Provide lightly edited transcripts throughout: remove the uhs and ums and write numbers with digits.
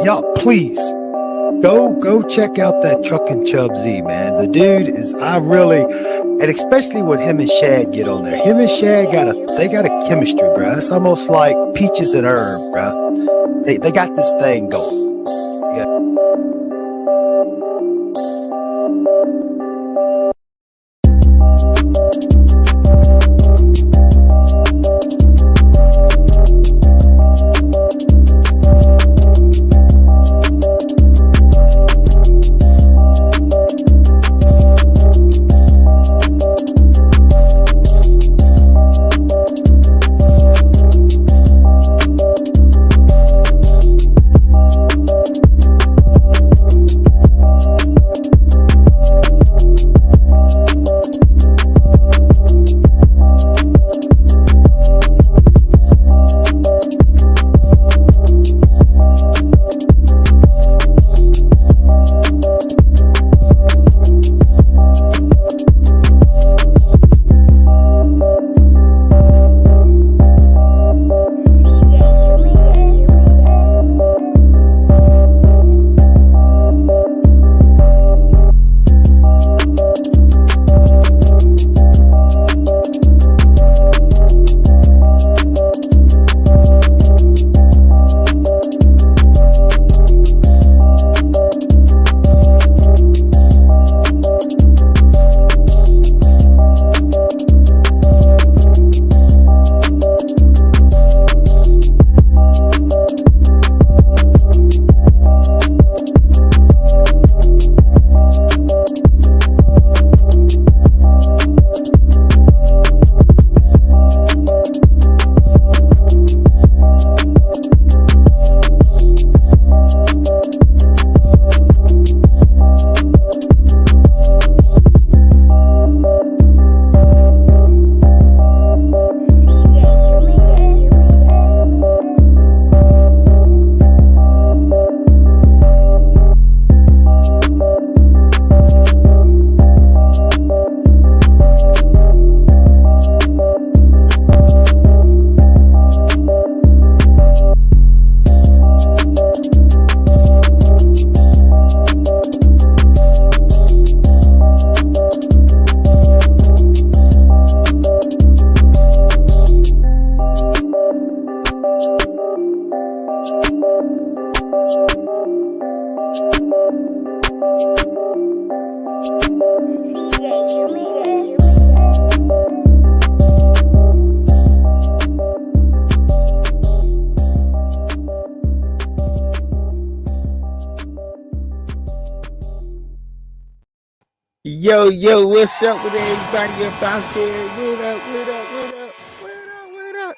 y'all, please go check out that Truck and Chub Z, man. The dude is and especially when him and Shad get on there. Him and Shad got a chemistry, bro. It's almost like peaches and herb, bro. They got this thing going. Yeah. Yo, what's up with everybody about there? What up?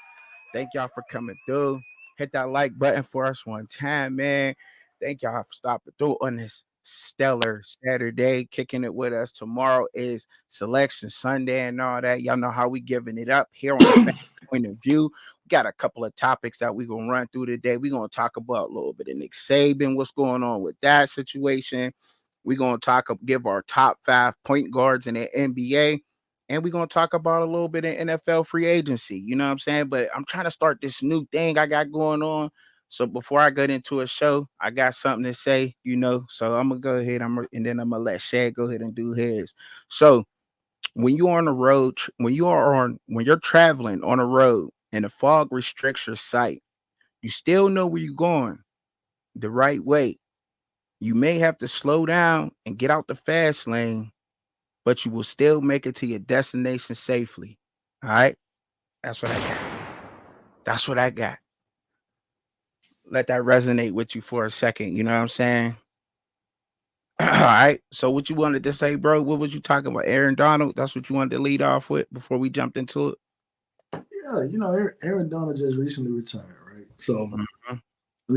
Thank y'all for coming through. Hit that like button for us one time, man. Thank y'all for stopping through on this stellar Saturday, kicking it with us. Tomorrow is Selection Sunday and all that. Y'all know how we giving it up here on the Point of View. We got a couple of topics that we're going to run through today. We're going to talk about a little bit of Nick Saban, what's going on with that situation. We're going to give our top 5 point guards in the NBA. And we're going to talk about a little bit of NFL free agency. You know what I'm saying? But I'm trying to start this new thing I got going on. So before I get into a show, I got something to say, So I'm going to go ahead and then I'm going to let Shad go ahead and do his. So when you're on the road, when you're traveling on a road and the fog restricts your sight, you still know where you're going the right way. You may have to slow down and get out the fast lane, but you will still make it to your destination safely. All right? That's what I got. Let that resonate with you for a second. You know what I'm saying? All right. So what you wanted to say, bro? What was you talking about? Aaron Donald? That's what you wanted to lead off with before we jumped into it? Yeah, Aaron Donald just recently retired, right? So I'm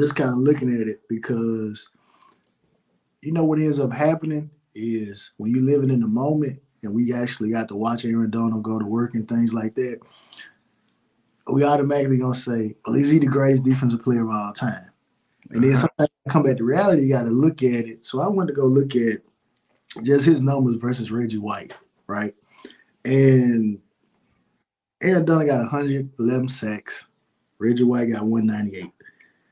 just kind of looking at it because what ends up happening is when you living in the moment and we actually got to watch Aaron Donald go to work and things like that, we automatically gonna say, well, is he the greatest defensive player of all time? And then sometimes you come back to reality, you got to look at it. So I went to go look at just his numbers versus Reggie White, right? And Aaron Donald got 111 sacks. Reggie White got 198.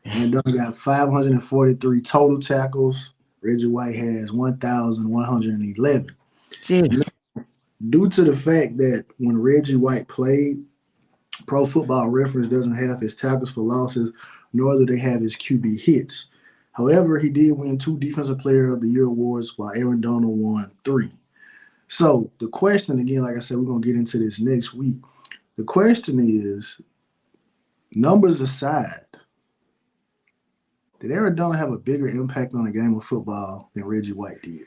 And Dunn got 543 total tackles. Reggie White has 1,111. Jeez. Due to the fact that when Reggie White played, Pro Football Reference doesn't have his tackles for losses, nor do they have his QB hits. However, he did win 2 Defensive Player of the Year awards, while Aaron Donald won 3. So the question, again, like I said, we're going to get into this next week. The question is, numbers aside, did Aaron Donald have a bigger impact on the game of football than Reggie White did?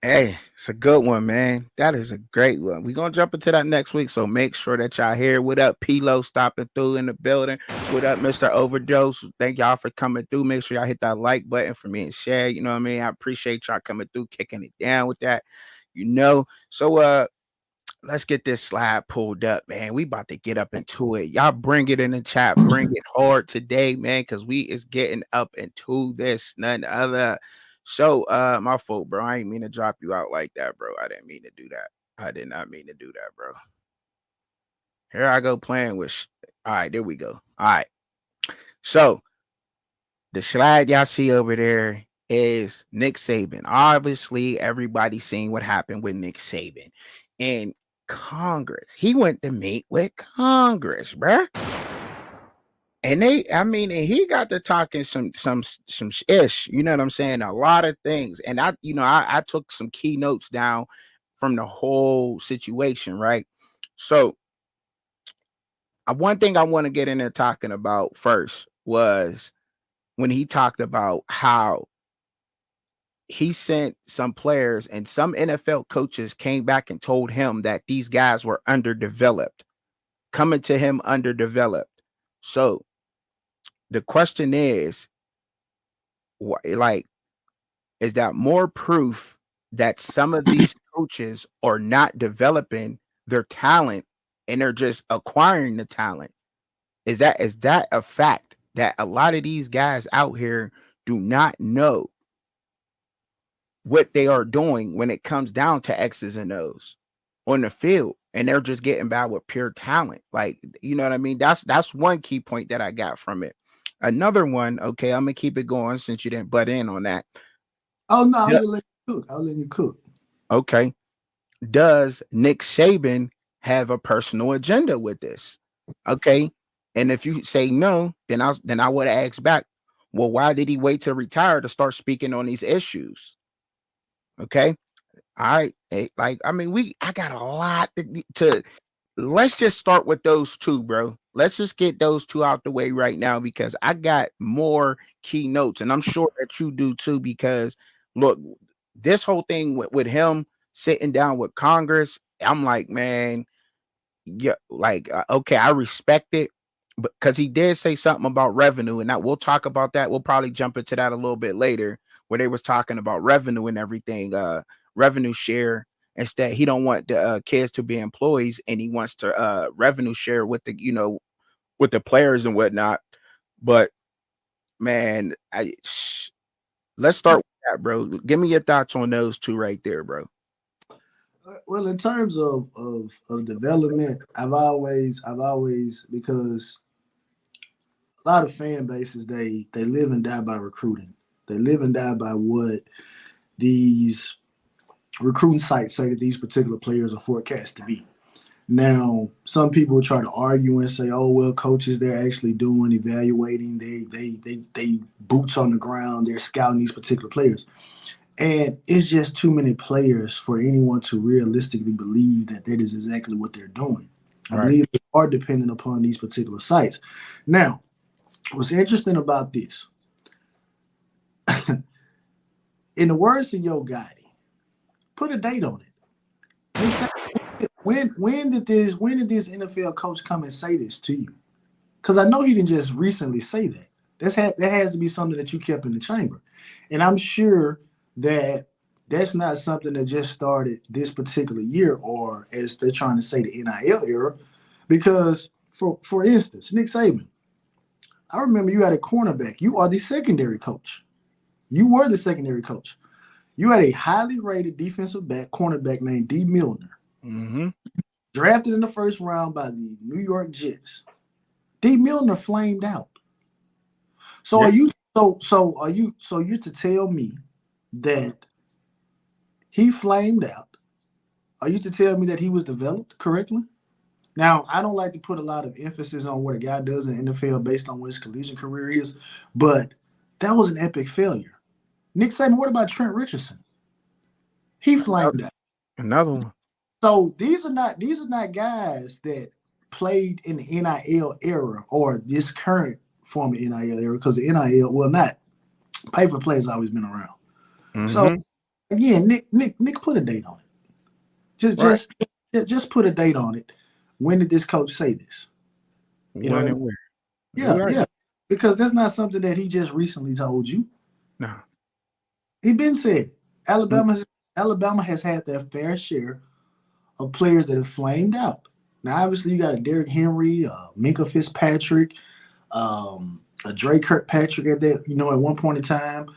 Hey, it's a good one, man. That is a great one. We're going to jump into that next week, so make sure that y'all here. What up, P-Lo stopping through in the building? What up, Mr. Overdose? Thank y'all for coming through. Make sure y'all hit that like button for me and share. You know what I mean? I appreciate y'all coming through, kicking it down with that. So, let's get this slide pulled up, man. We about to get up into it. Y'all bring it in the chat. Bring it hard today, man, because we is getting up into this, none other. So, my fault, bro. I ain't mean to drop you out like that, bro. I didn't mean to do that. I did not mean to do that, bro. Here I go playing with. All right, there we go. All right. So, the slide y'all see over there is Nick Saban. Obviously, everybody's seen what happened with Nick Saban in Congress. He went to meet with Congress, bro. And he got to talking some ish, you know what I'm saying? A lot of things. And I took some key notes down from the whole situation, right? So one thing I want to get in there talking about first was when he talked about how he sent some players and some NFL coaches came back and told him that these guys were underdeveloped, coming to him underdeveloped. So the question is, is that more proof that some of these coaches are not developing their talent and they're just acquiring the talent? Is that a fact that a lot of these guys out here do not know what they are doing when it comes down to X's and O's on the field, and they're just getting by with pure talent? Like, you know what I mean? That's one key point that I got from it. Another one, okay, I'm gonna keep it going since you didn't butt in on that. Oh no, I'll let you cook. Okay. Does Nick Saban have a personal agenda with this? Okay. And if you say no, then I would ask back, well, why did he wait to retire to start speaking on these issues? Okay. I got a lot to let's just start with those two, bro. Let's just get those two out the way right now, because I got more keynotes, and I'm sure that you do too, because look, this whole thing with him sitting down with Congress, I'm like, man, yeah, like, okay, I respect it, but because he did say something about revenue, and we'll talk about that. We'll probably jump into that a little bit later, where they was talking about revenue and everything, revenue share. Instead, he don't want the kids to be employees, and he wants to revenue share with the players and whatnot. But man, let's start with that, bro. Give me your thoughts on those two right there, bro. Well, in terms of development, I've always because a lot of fan bases they live and die by recruiting. They live and die by what these recruiting sites say that these particular players are forecast to be. Now, some people try to argue and say, "Oh, well, coaches, they're actually doing evaluating. They boots on the ground. They're scouting these particular players." And it's just too many players for anyone to realistically believe that is exactly what they're doing. I believe they are dependent upon these particular sites. Now, what's interesting about this, in the words of Yo Gotti, put a date on it. When did this NFL coach come and say this to you? Because I know he didn't just recently say that. That has to be something that you kept in the chamber. And I'm sure that that's not something that just started this particular year, or as they're trying to say, the NIL era. Because for instance, Nick Saban, I remember you had a cornerback. You are the secondary coach. You were the secondary coach. You had a highly rated defensive cornerback named D. Milner. Mm-hmm. Drafted in the first round by the New York Jets. D. Milner flamed out. So Yeah. are you to tell me that he flamed out? Are you to tell me that he was developed correctly? Now, I don't like to put a lot of emphasis on what a guy does in the NFL based on what his collegiate career is, but that was an epic failure. Nick Saban, what about Trent Richardson? He flamed out. Another one. So these are not guys that played in the NIL era or this current form of NIL era, because the NIL, well, not pay for play has always been around. So Mm-hmm. again, Nick, put a date on it. Right. Just put a date on it. When did this coach say this? You know, When and where? yeah, Right. yeah, because that's not something that he just recently told you. No. He been said Alabama has had their fair share of players that have flamed out. Now, obviously, you got a Derrick Henry, Minka Fitzpatrick, a Dre Kirkpatrick at that. At one point in time,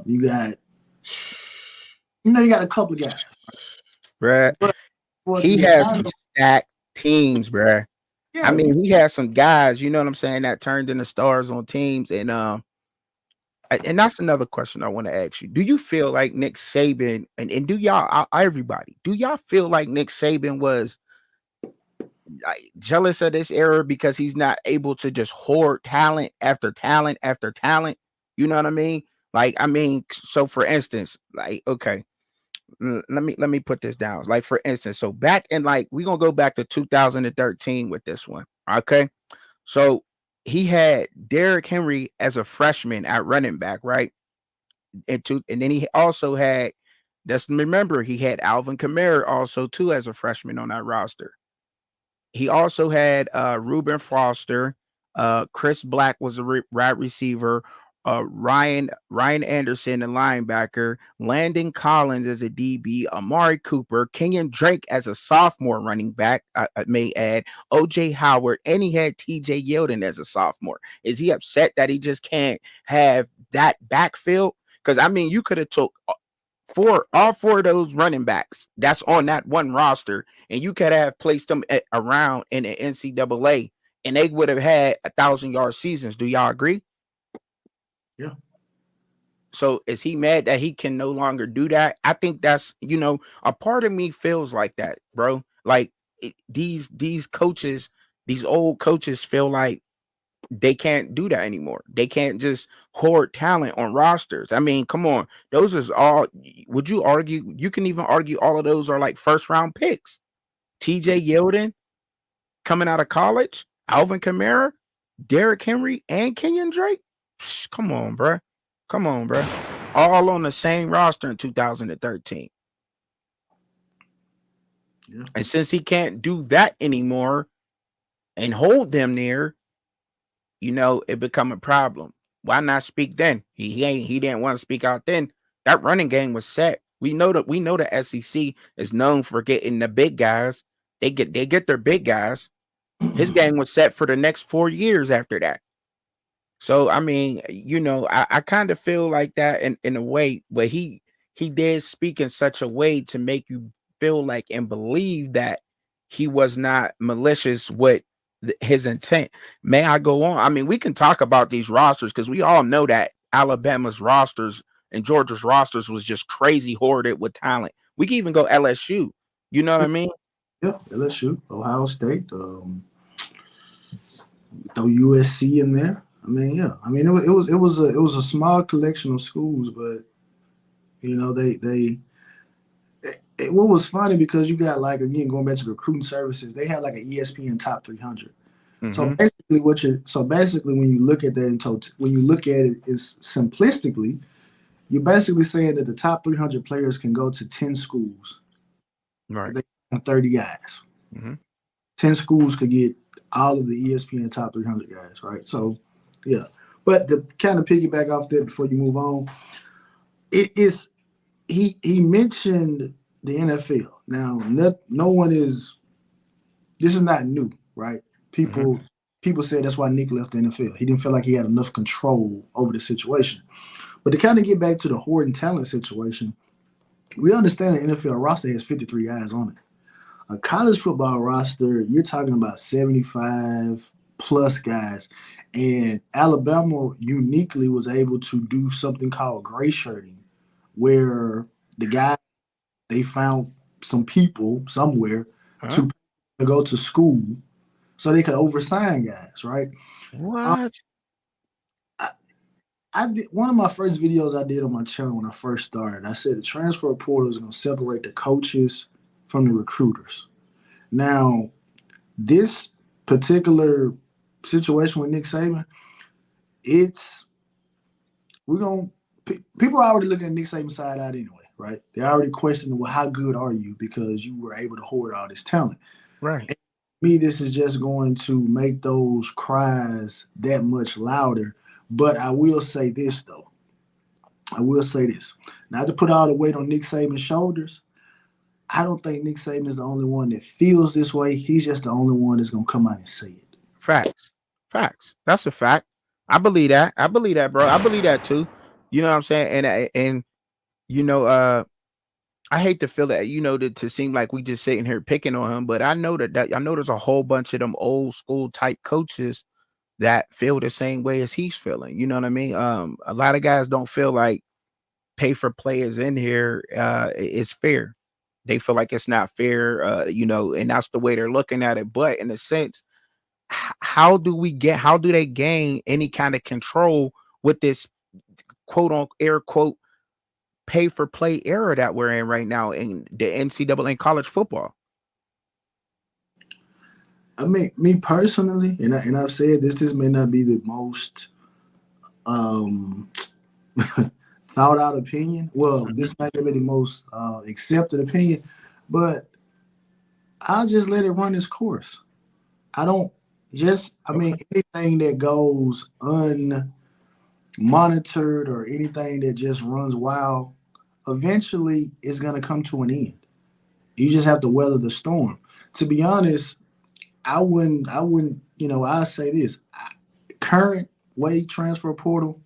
you got a couple of guys. Bruh. But He the has some amount of, stacked teams, bruh. I yeah, mean, he has some guys, you know what I'm saying, that turned into stars on teams. And that's another question I want to ask you. Do you feel like Nick Saban and do y'all everybody, do y'all feel like Nick Saban was like jealous of this era because he's not able to just hoard talent after talent after talent? You know what I mean? Like, I mean, so for instance, like, okay, let me put this down. Like, for instance, so back in, like, we're gonna go back to 2013 with this one. Okay. So he had Derrick Henry as a freshman at running back, right? And then he also had, just remember, he had Alvin Kamara also too as a freshman on that roster. He also had Reuben Foster, Chris Black was a wide receiver, Ryan Anderson, a linebacker, Landon Collins as a DB, Amari Cooper, Kenyon Drake as a sophomore running back, I may add, OJ Howard, and he had TJ Yeldon as a sophomore. Is he upset that he just can't have that backfield? Because I mean, you could have took all four of those running backs that's on that one roster, and you could have placed them around in the NCAA, and they would have had 1,000-yard seasons. Do y'all agree? yeah. So is he mad that he can no longer do that? I think that's, a part of me feels like that, bro. Like, these coaches, these old coaches feel like they can't do that anymore. They can't just hoard talent on rosters. I mean, come on. Those is all, would you argue? You can even argue all of those are like first round picks. TJ Yeldon coming out of college, Alvin Kamara, Derrick Henry, and Kenyon Drake. Come on, bro. Come on, bro. All on the same roster in 2013. Yeah. And since he can't do that anymore and hold them near, it become a problem. Why not speak then? He didn't want to speak out then. That running game was set. We know the SEC is known for getting the big guys. They get their big guys. His game was set for the next 4 years after that. So I mean, I kind of feel like that in a way, but he did speak in such a way to make you feel like and believe that he was not malicious with his intent. May I go on? I mean, we can talk about these rosters because we all know that Alabama's rosters and Georgia's rosters was just crazy hoarded with talent. We can even go LSU. You know what I mean? Yeah, LSU, Ohio State, throw USC in there. I mean, yeah. I mean, it was a small collection of schools, but what was funny, because you got, like, again, going back to the recruiting services, they had like an ESPN top 300. Mm-hmm. So basically, when you look at that when you look at it is simplistically, you're basically saying that the top 300 players can go to 10 schools. Right. They have 30 guys. Mm-hmm. 10 schools could get all of the ESPN top 300 guys, right? So, yeah. But to kind of piggyback off that before you move on, he mentioned the NFL. Now, no one is. This is not new, right? People said that's why Nick left the NFL. He didn't feel like he had enough control over the situation. But to kind of get back to the hoarding talent situation, we understand the NFL roster has 53 guys on it. A college football roster, you're talking about 75 plus guys. And Alabama uniquely was able to do something called gray shirting, where the guy they found some people somewhere Huh? to go to school so they could oversign guys, right? Um, What? I, I did one of my first videos I did on my channel when I first started. I said the transfer portal is going to separate the coaches from the recruiters. Now, this particular situation with Nick Saban, it's we're gonna people are already looking at Nick Saban's side out anyway, right? They're already questioning, well, how good are you because you were able to hoard all this talent. Right. And me, this is just going to make those cries that much louder. But I will say this though. I will say this. Not to put all the weight on Nick Saban's shoulders. I don't think Nick Saban is the only one that feels this way. He's just the only one that's gonna come out and say it. Facts. Facts. That's a fact. I believe that. I believe that, bro. I believe that too. You know what I'm saying? And you know, I hate to feel that, to seem like we just sitting here picking on him, but I know that I know there's a whole bunch of them old school type coaches that feel the same way as he's feeling. You know what I mean? A lot of guys don't feel like pay for players in here is fair. They feel like it's not fair, and that's the way they're looking at it. But in a sense, how do they gain any kind of control with this quote on air quote pay for play era that we're in right now in the NCAA college football? I mean, me personally, and I've said this. This may not be the most um, thought out opinion. Well, Mhm. this might not be the most accepted opinion, but I'll just let it run its course. I don't just. I mean, Okay. anything that goes unmonitored or anything that just runs wild, eventually it's gonna come to an end. You just have to weather the storm. To be honest, I wouldn't, I say this. Current way transfer portal,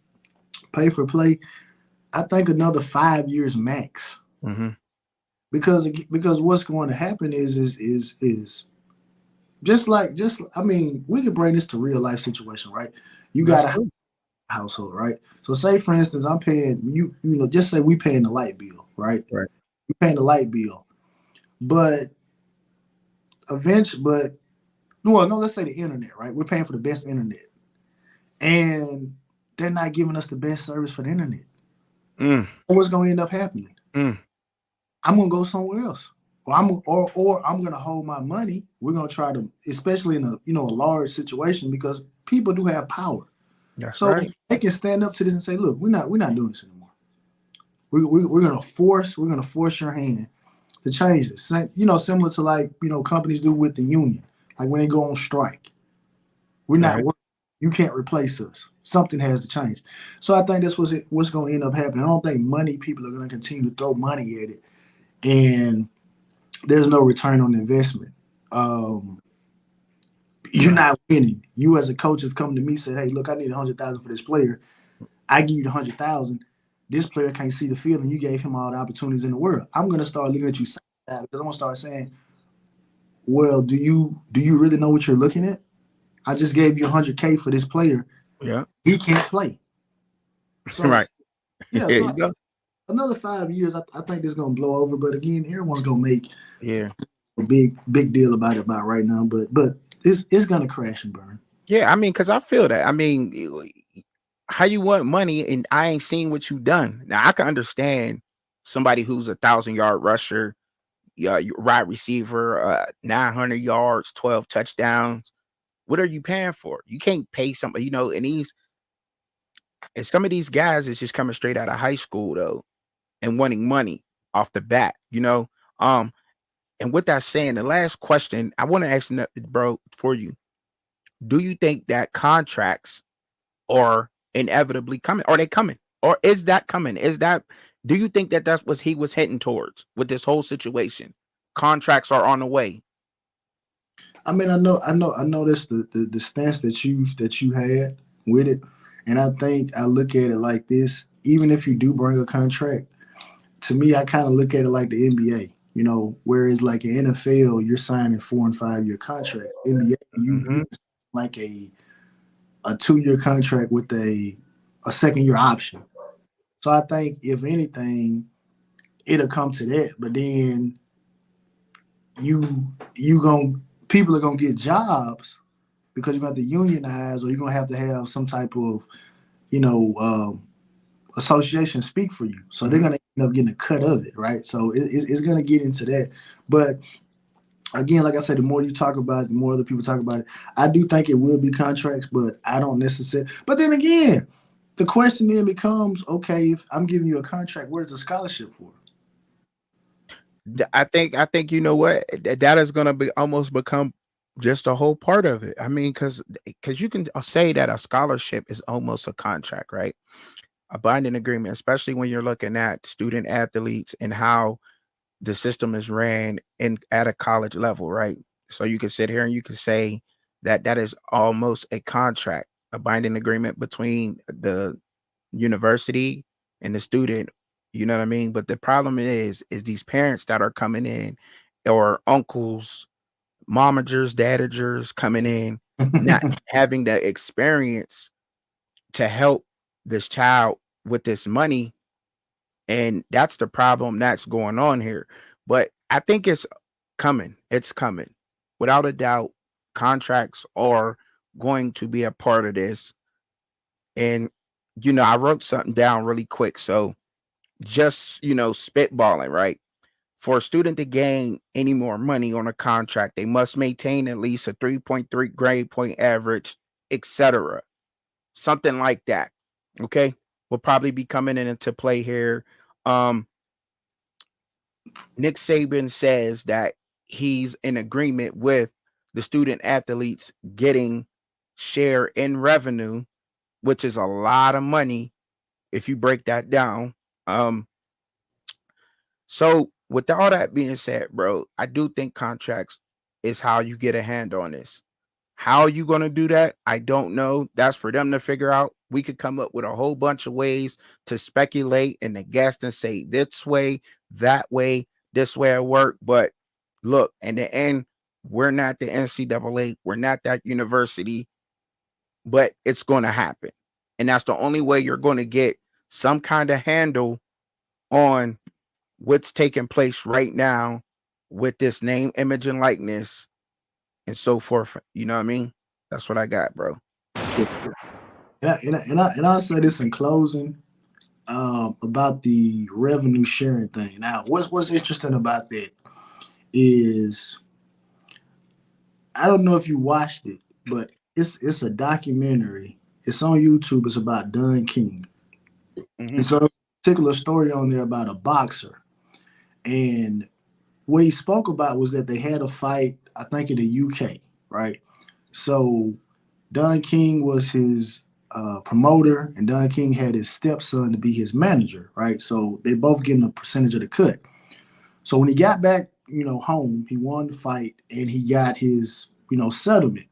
pay for play, I think another 5 years max. Hmm. Because what's going to happen is just I mean, we can bring this to real life situation, right? You That's got a true. household, right? So say for instance, I'm paying just say we paying the light bill, right? Right. We paying the light bill. But eventually but well, no, let's say the internet, right? We're paying for the best internet. And they're not giving us the best service for the internet. Mm, What's going to end up happening? mm. I'm going to go somewhere else, or I'm going to hold my money. We're going to try to, especially in a large situation, because people do have power. That's So right. they can stand up to this and say, "Look, we're not doing this anymore. We're going to force your hand to change this." Similar to like companies do with the union, like when they go on strike. We're not Right. working. You can't replace us. Something has to change. So I think that's what's going to end up happening. I don't think people are going to continue to throw money at it, and there's no return on investment. Um, you're Right. not winning. You as a coach have come to me and said, "Hey, look, I need 100,000 for this player. I give you the 100,000. This player can't see the field, and you gave him all the opportunities in the world." I'm going to start looking at you because I'm going to start saying, "Well, do you really know what you're looking at? I just gave you 100K for this player. Yeah. He can't play." So Right. yeah, There so you go. another 5 years, I think this is gonna blow over. But again, everyone's gonna make Yeah. a big deal about it about right now. But it's gonna crash and burn. Yeah. I mean, because I feel that. I mean, how you want money and I ain't seen what you done. Now I can understand somebody who's 1,000 yard rusher, yeah, wide receiver, 900 yards, 12 touchdowns. What are you paying for? You can't pay somebody, and some of these guys is just coming straight out of high school though and wanting money off the bat, Um, and with that saying, the last question I want to ask you, bro, for you, do you think that contracts are inevitably coming? Are they coming? Or is that coming? Do you think that that's what he was heading towards with this whole situation? Contracts are on the way. I mean, I know this the stance that you had with it, and I think I look at it like this. Even if you do bring a contract, to me, I kind of look at it like the NBA. You know, whereas like in NFL, you're signing 4 and 5 year contracts. NBA, you Mm-hmm. like a 2 year contract with a second year option. So I think if anything, it'll come to that. But then you going people are gonna get jobs because you're gonna have to unionize or you're gonna have to have some type of, you know, association speak for you. So they're Mm-hmm. gonna end up getting a cut of it, right? So it's gonna get into that. But again, like I said, the more you talk about it, the more other people talk about it. I do think it will be contracts, but I don't necessarily. But then again, the question then becomes, okay, if I'm giving you a contract, what is the scholarship for? I think you know what, that is gonna be almost become just a whole part of it. I mean, because you can say that a scholarship is almost a contract, right? A binding agreement, especially when you're looking at student athletes and how the system is ran in at a college level, right? So you can sit here and you can say that that is almost a contract, a binding agreement between the university and the student. You know what I mean? But the problem is these parents that are coming in, or uncles, momagers, dadagers coming in, not having the experience to help this child with this money, and that's the problem that's going on here. But I think it's coming. It's coming. Without a doubt, contracts are going to be a part of this. And, I wrote something down really quick. So just, spitballing, right? For a student to gain any more money on a contract, they must maintain at least a 3.3 grade point average, etc. Something like that. Okay. Will probably be coming into play here. Um, Nick Saban says that he's in agreement with the student athletes getting share in revenue, which is a lot of money if you break that down. Um, so with all that being said, bro, I do think contracts is how you get a hand on this. How you gonna do that? I don't know. That's for them to figure out. We could come up with a whole bunch of ways to speculate and to guess and say this way, that way, this way it work. But look, in the end, we're not the NCAA, we're not that university, but it's gonna happen. And that's the only way you're gonna get some kind of handle on what's taking place right now with this name, image, and likeness and so forth. You know what I mean? That's what I got, bro. Yeah. And I'll say this in closing about the revenue sharing thing. Now, what's interesting about that is I don't know if you watched it, but it's a documentary. It's on YouTube. It's about Don King. Mm-hmm. And so a particular story on there about a boxer. And what he spoke about was that they had a fight, I think in the UK, right? So Don King was his promoter, and Don King had his stepson to be his manager, right? So they both getting a percentage of the cut. So when he got back, home, he won the fight and he got his, settlement.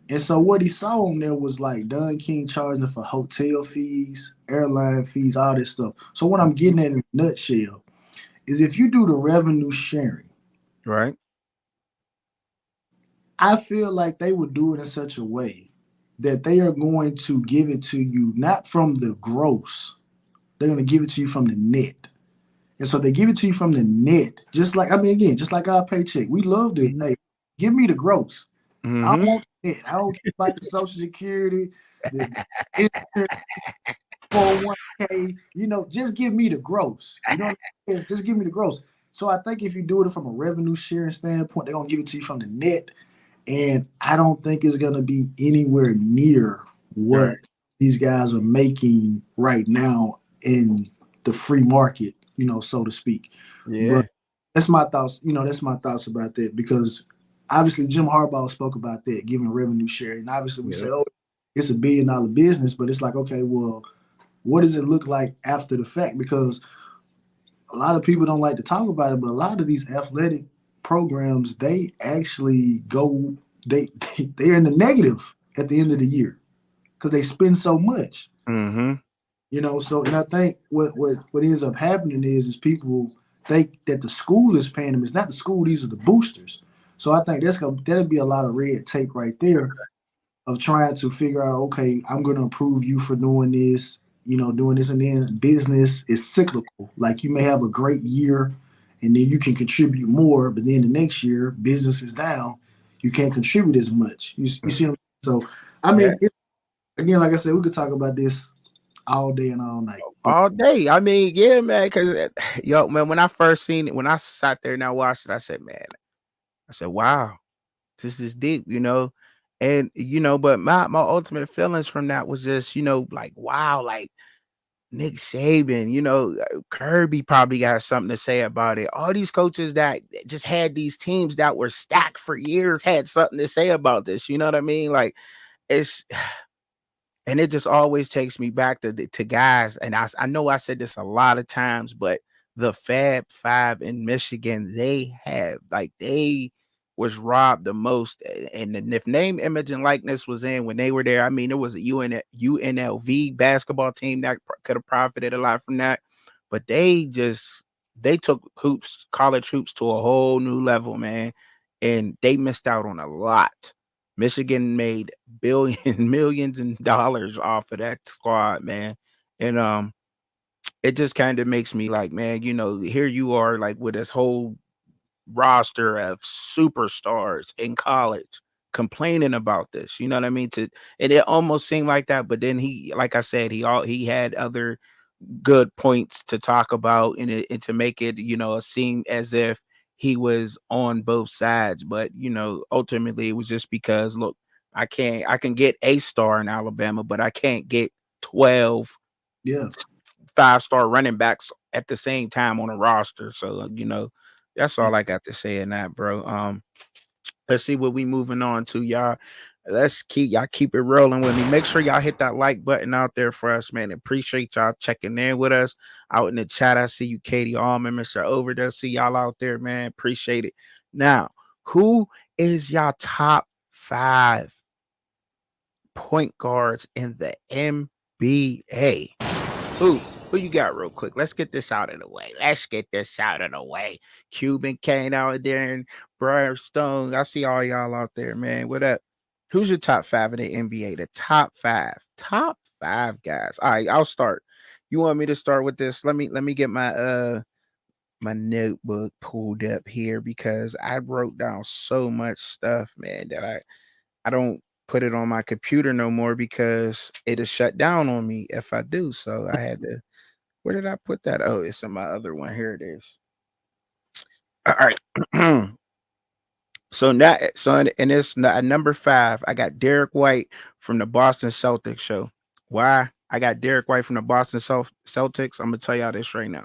And so what he saw on there was like Don King charging for hotel fees, airline fees, all this stuff. So what I'm getting at in a nutshell is if you do the revenue sharing, Right. I feel like they would do it in such a way that they are going to give it to you not from the gross, they're going to give it to you from the net. And so they give it to you from the net, just like, again, just like our paycheck. We love to, hey, give me the gross. I don't Mm-hmm. want the net. I don't care about the Social Security, the insurance, 401k, just give me the gross. You know what I'm saying? Just give me the gross. So I think if you do it from a revenue sharing standpoint, they're going to give it to you from the net. And I don't think it's going to be anywhere near what Right. these guys are making right now in the free market, so to speak. Yeah. But that's my thoughts. That's my thoughts about that because obviously Jim Harbaugh spoke about that, giving revenue sharing. And obviously we say, Yeah. oh, it's $1 billion business, but it's like, okay, well, what does it look like after the fact? Because a lot of people don't like to talk about it, but a lot of these athletic programs, they actually go, they're in the negative at the end of the year because they spend so much. Mm-hmm. So and I think what ends up happening is people that the school is paying them. It's not the school; these are the boosters. So I think that'll be a lot of red tape right there of trying to figure out, okay, I'm going to approve you for doing this, doing this, and then business is cyclical. Like you may have a great year, and then you can contribute more, but then the next year business is down, you can't contribute as much. You see what I'm saying? So I mean, again, like I said, we could talk about this all day and all night. All day. I mean, yeah, man. Because man, when I first seen it, when I sat there and I watched it, I said, wow, this is deep, and but my ultimate feelings from that was just, like, wow, like Nick Saban, Kirby probably got something to say about it. All these coaches that just had these teams that were stacked for years had something to say about this. You know what I mean? Like it's, and it just always takes me back to guys. And I know I said this a lot of times, but the Fab Five in Michigan, they was robbed the most. And if name, image, and likeness was in when they were there, I mean, it was a UNLV basketball team that could have profited a lot from that. But they took college hoops to a whole new level, man. And they missed out on a lot. Michigan made millions of dollars off of that squad, man. And it just kind of makes me like, man, here you are like with this whole roster of superstars in college complaining about this. You know what I mean? And it almost seemed like that, but then like I said, he had other good points to talk about and to make it, seem as if he was on both sides. But ultimately it was just because, look, I can get a star in Alabama, but I can't get 12 5-star running backs at the same time on a roster. So that's all I got to say in that, bro. Let's see what we moving on to, y'all. Y'all keep it rolling with me. Make sure y'all hit that like button out there for us, man. Appreciate y'all checking in with us out in the chat. I see you, Katie Allman, Mr. Overdose. See y'all out there, man. Appreciate it. Now, who is y'all top 5 point guards in the NBA? Who you got real quick? Let's get this out of the way. Cuban Kane out there and Brian Stone. I see all y'all out there, man. What up? Who's your top 5 in the NBA? The top 5. Top 5 guys. All right, I'll start. You want me to start with this? Let me get my my notebook pulled up here because I wrote down so much stuff, man, that I don't put it on my computer no more because it is shut down on me if I do. So I had to. Where did I put that? Oh, it's in my other one. Here it is. All right. So in this number 5, I got Derek White from the Boston Celtics show. Why? I got Derek White from the Boston Celtics. I'm gonna tell y'all this right now.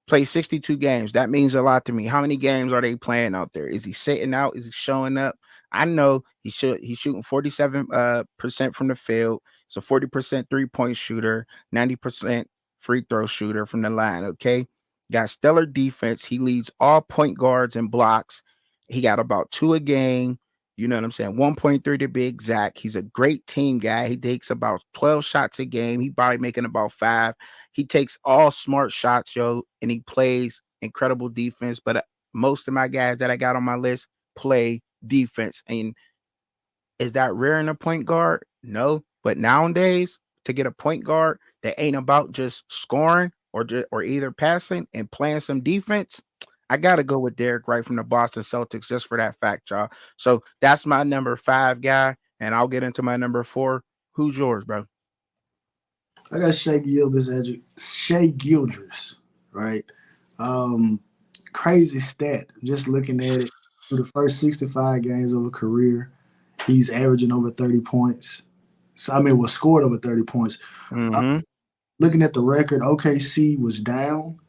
Played 62 games. That means a lot to me. How many games are they playing out there? Is he sitting out? Is he showing up? I know he's shooting 47% from the field. So 40% 3-point shooter, 90% free throw shooter from the line. Okay. Got stellar defense. He leads all point guards in blocks. He got about 2 a game. You know what I'm saying? 1.3 to be exact. He's a great team guy. He takes about 12 shots a game. He probably making about 5. He takes all smart shots, yo, and he plays incredible defense. But most of my guys that I got on my list play defense. And is that rare in a point guard? No. But nowadays, to get a point guard that ain't about just scoring or either passing and playing some defense, I got to go with Derek White from the Boston Celtics just for that fact, y'all. So that's my number 5 guy, and I'll get into my number 4. Who's yours, bro? I got Shai Gilgeous, right? Crazy stat. Just looking at it, through the first 65 games of a career, he's averaging over 30 points. So, scored over 30 points. Mm-hmm. Looking at the record, OKC was down,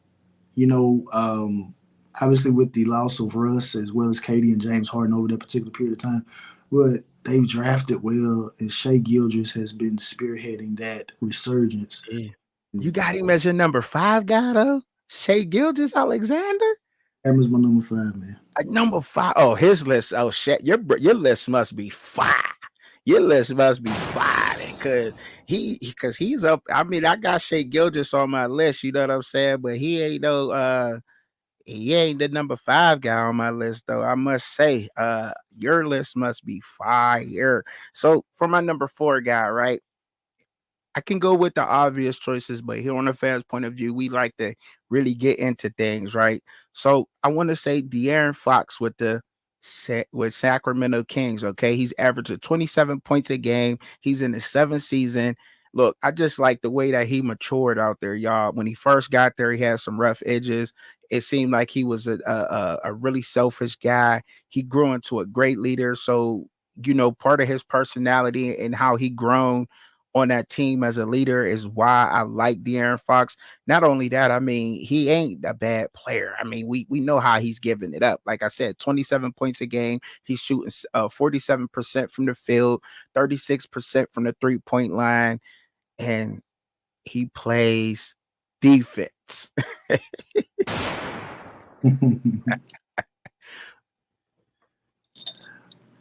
obviously with the loss of Russ as well as Katie and James Harden over that particular period of time. But they've drafted well, and Shai Gilgeous has been spearheading that resurgence. Yeah. You got him as your number 5 guy, though? Shai Gilgeous-Alexander? That was my number 5, man. Number 5. Oh, his list. Oh, shit. Your list must be fire. Your list must be fire because he's up. I got Shai Gilgeous on my list. You know what I'm saying? But he ain't no he ain't the number 5 guy on my list, though. I must say, your list must be fire. So for my number 4 guy, right? I can go with the obvious choices, but here on the fans' point of view, we like to really get into things, right? So I want to say De'Aaron Fox with Sacramento Kings. Okay, he's averaging 27 points a game. He's in his 7th season. Look, I just like the way that he matured out there, y'all. When he first got there, he had some rough edges. It seemed like he was a really selfish guy. He grew into a great leader. So, part of his personality and how he grown on that team as a leader is why I like De'Aaron Fox. Not only that, I mean, he ain't a bad player. I mean, we know how he's giving it up. Like I said, 27 points a game. He's shooting 47% from the field, 36% from the 3-point line, and he plays defense.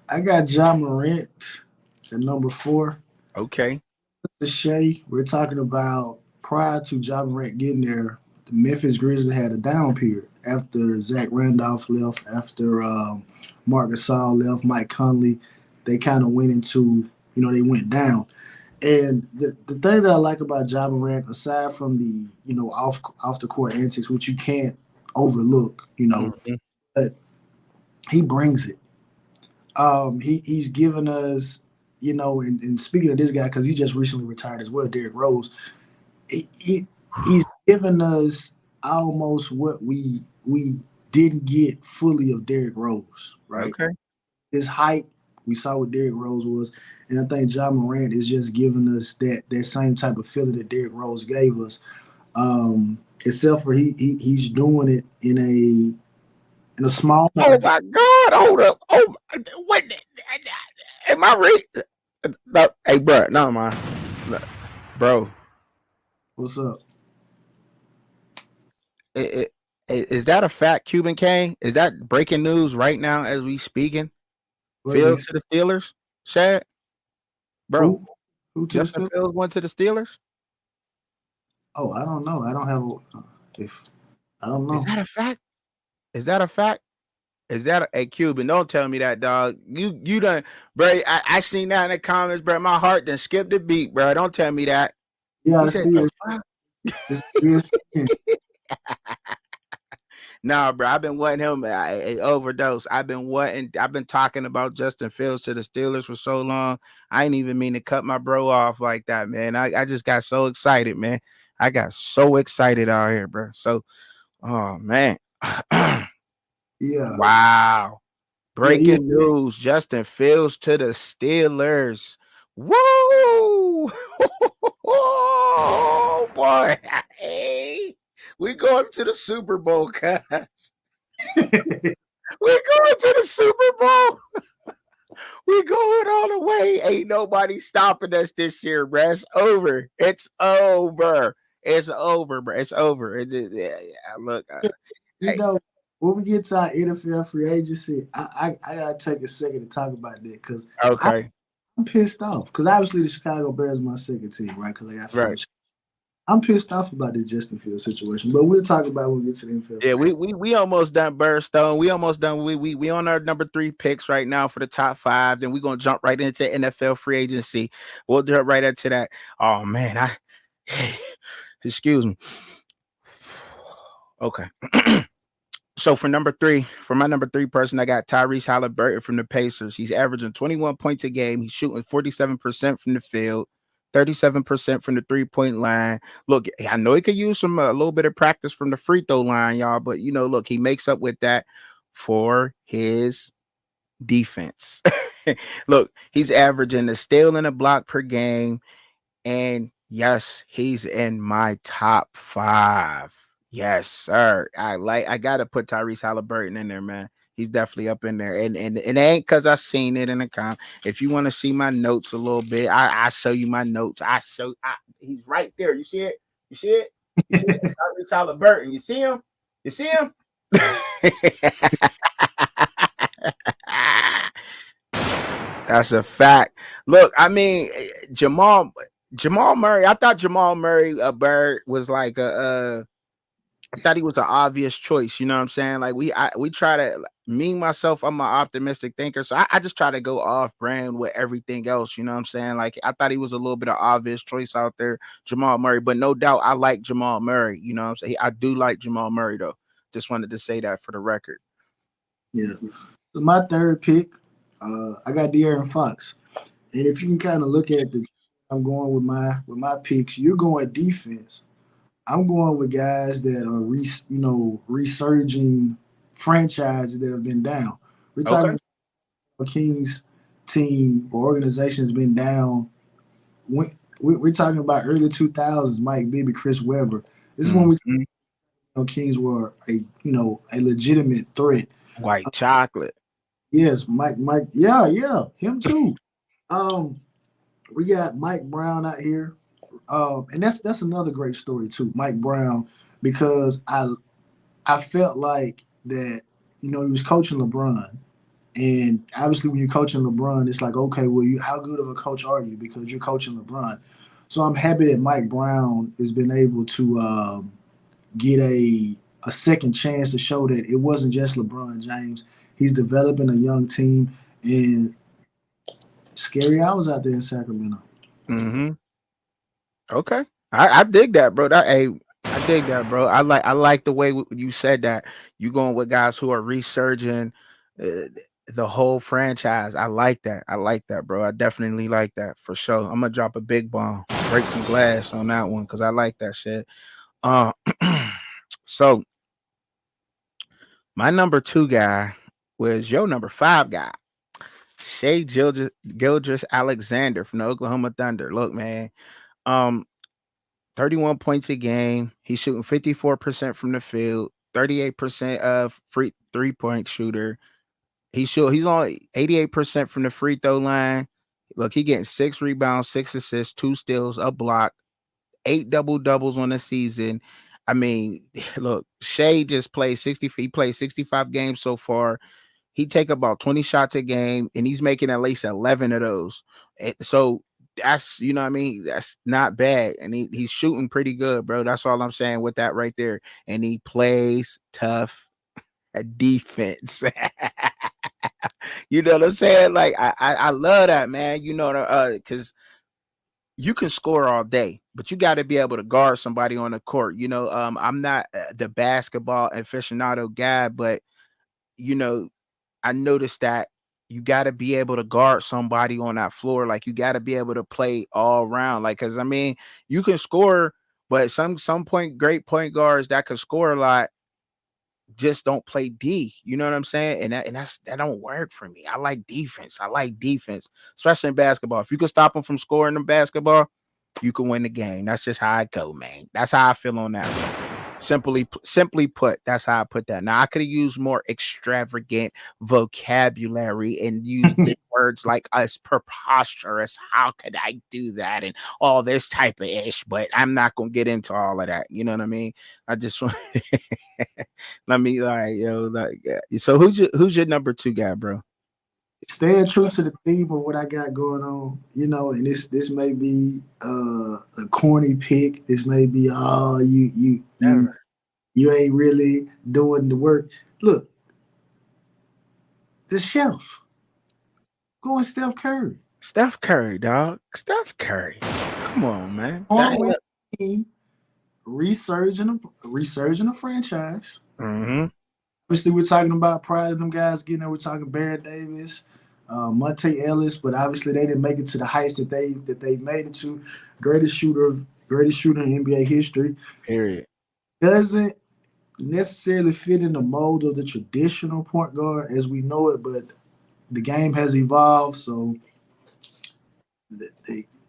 I got Ja Morant at number 4. Okay. Shay, we're talking about prior to Ja Morant getting there, the Memphis Grizzlies had a down period after Zach Randolph left, after Marc Gasol left, Mike Conley. They kind of went into, they went down. And the thing that I like about Ja Morant, aside from the, off the court antics, which you can't overlook, but he brings it. He's given us, and speaking of this guy, because he just recently retired as well, Derrick Rose, he's given us almost what we didn't get fully of Derrick Rose, right? Okay. His height, we saw what Derrick Rose was, and I think Ja Morant is just giving us that same type of feeling that Derrick Rose gave us, except for he's doing it in a small. Oh my God! Hold up! Oh, what? Am I right? No, hey, bro, no, man, bro. What's up? Is that a fact, Cuban Kane? Is that breaking news right now as we speaking? Fields to the Steelers, Shad? Bro, who Justin Fields went to the Steelers? Oh, I don't know. I don't have I don't know. Is that a fact? Is that a fact? Is that a Cuban? Don't tell me that, dog. You done, bro. I seen that in the comments, bro. My heart done skipped a beat, bro. Don't tell me that. Yeah, I see it. Nah, bro. I've been wanting him a overdose. I've been talking about Justin Fields to the Steelers for so long. I ain't even mean to cut my bro off like that, man. I just got so excited, man. I got so excited out here, bro. So, oh man. Yeah. Wow. Breaking news. Justin Fields to the Steelers. Whoa. Oh boy. Hey. We going to the Super Bowl, guys. We going to the Super Bowl. We going all the way. Ain't nobody stopping us this year, bro. It's over. It's over. It's over, bro. It's over. Look. When we get to our NFL free agency, I gotta take a second to talk about that because okay, I'm pissed off because obviously the Chicago Bears are my second team, right? Because they got right. I'm pissed off about the Justin Fields situation, but we'll talk about it when we get to the NFL. Yeah, we almost done Burstone. We almost done. We on our number 3 picks right now for the top 5. Then we're gonna jump right into NFL free agency. We'll jump right into that. Oh man, excuse me. Okay. So for my number 3 person, I got Tyrese Halliburton from the Pacers. He's averaging 21 points a game. He's shooting 47% from the field, 37% from the 3-point line. Look, I know he could use a little bit of practice from the free throw line, y'all, but look, he makes up with that for his defense. Look, he's averaging a steal and a block per game, and yes, he's in my top 5. Yes, sir. I gotta put Tyrese Halliburton in there, man. He's definitely up in there, and it ain't because I seen it in the com. If you want to see my notes a little bit, I show you my notes. He's right there. You see it? You see it? You see it? Tyrese Halliburton. You see him? You see him? That's a fact. Look, I mean, Jamal Murray. I thought Jamal Murray Bird was like a I thought he was an obvious choice. You know what I'm saying? Like we try to me myself. I'm an optimistic thinker, so I just try to go off brand with everything else. You know what I'm saying? Like I thought he was a little bit of obvious choice out there, Jamal Murray. But no doubt, I like Jamal Murray. You know what I'm saying? I do like Jamal Murray though. Just wanted to say that for the record. Yeah. So my third pick, I got De'Aaron Fox. And if you can kind of look at the, I'm going with my picks. You're going defense. I'm going with guys that are resurging franchises that have been down. We're Okay. talking about Kings team or organization has been down. We're talking about early 2000s, Mike Bibby, Chris Webber. This is when we Mhm. Kings were a legitimate threat. White chocolate. Yes, Mike, yeah, him too. Um, we got Mike Brown out here, and that's another great story too, Mike Brown, because I felt like that he was coaching LeBron, and obviously when you're coaching LeBron, it's like okay, well, how good of a coach are you because you're coaching LeBron. So I'm happy that Mike Brown has been able to get a second chance to show that it wasn't just LeBron James. He's developing a young team, and scary hours out there in Sacramento. Mm-hmm. Okay. I dig that, bro. I dig that, bro. I like the way you said that. You going with guys who are resurging the whole franchise. I like that. I like that, bro. I definitely like that for sure. I'm gonna drop a big bomb, break some glass on that one because I like that shit. Uh, so my number 2 guy was your number 5 guy, Shea Gildress Alexander from the Oklahoma Thunder. Look, man. Um, 31 points a game. He's shooting 54% from the field, 38% of free three-point shooter. He's on 88% from the free throw line. Look, he getting 6 rebounds, 6 assists, 2 steals, a block, 8 double doubles on the season. I mean, look, Shea just played 60. He played 65 games so far. He take about 20 shots a game, and he's making at least 11 of those. So that's what I mean. That's not bad, and he's shooting pretty good, bro. That's all I'm saying with that right there. And he plays tough defense. You know what I'm saying? Like I love that, man. You know, because you can score all day, but you got to be able to guard somebody on the court. You know, I'm not the basketball aficionado guy, but you know, I noticed that you got to be able to guard somebody on that floor. Like you got to be able to play all around. Like, cause I mean, you can score, but some great point guards that can score a lot just don't play D. You know what I'm saying? That don't work for me. I like defense. I like defense, especially in basketball. If you can stop them from scoring in basketball, you can win the game. That's just how I go, man. That's how I feel on that one. Simply put, that's how I put that. Now I could have used more extravagant vocabulary and used big words like us preposterous. How could I do that? And all this type of ish, but I'm not gonna get into all of that. You know what I mean? I just want let me so who's your number 2 guy, bro? Staying true to the theme of what I got going on, and this may be a corny pick. This may be you ain't really doing the work. Look, the chef going Steph Curry. Steph Curry, dog. Steph Curry. Come on, man. On with team, resurging a franchise. Mm-hmm. Obviously, we're talking about prior to them guys getting there. We're talking Baron Davis, Monte Ellis, but obviously they didn't make it to the heights that they made it to. Greatest shooter in NBA history. Period. Doesn't necessarily fit in the mold of the traditional point guard as we know it, but the game has evolved. So,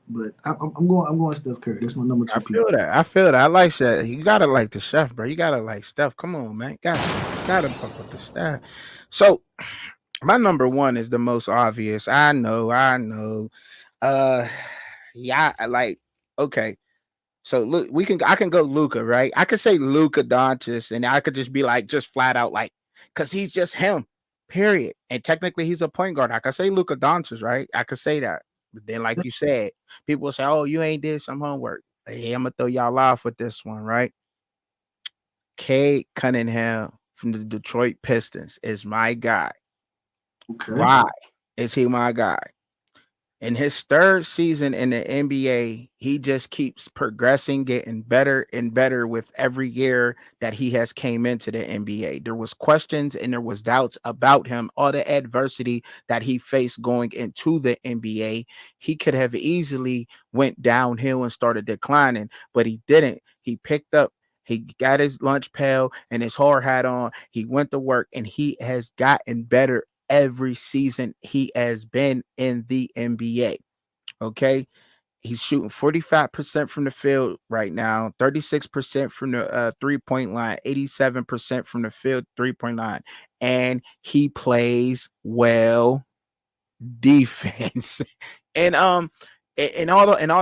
but I'm going Steph Curry. That's my number 2 pick. I feel that. I like that. You gotta like the chef, bro. You gotta like Steph. Come on, man. Gotta fuck with the staff. So my number 1 is the most obvious. I know. Yeah, I like. Okay, so look, I can go Luka, right? I could say Luka Doncic, and I could just be like, just flat out like, because he's just him. Period. And technically, he's a point guard. I could say Luka Doncic, right? I could say that. But then, like you said, people will say, "Oh, you ain't did some homework." Hey, I'm gonna throw y'all off with this one, right? Cade Cunningham from the Detroit Pistons is my guy. Okay. Why is he my guy? In his third season in the NBA, he just keeps progressing, getting better and better with every year that he has came into the NBA. There was questions and there was doubts about him, all the adversity that he faced going into the NBA. He could have easily went downhill and started declining, but he didn't. He picked up, he got his lunch pail and his hard hat on. He went to work and he has gotten better every season he has been in the NBA. Okay. He's shooting 45% from the field right now, 36% from the 3-point line, 87% from the field 3-point line. And he plays well defense. and all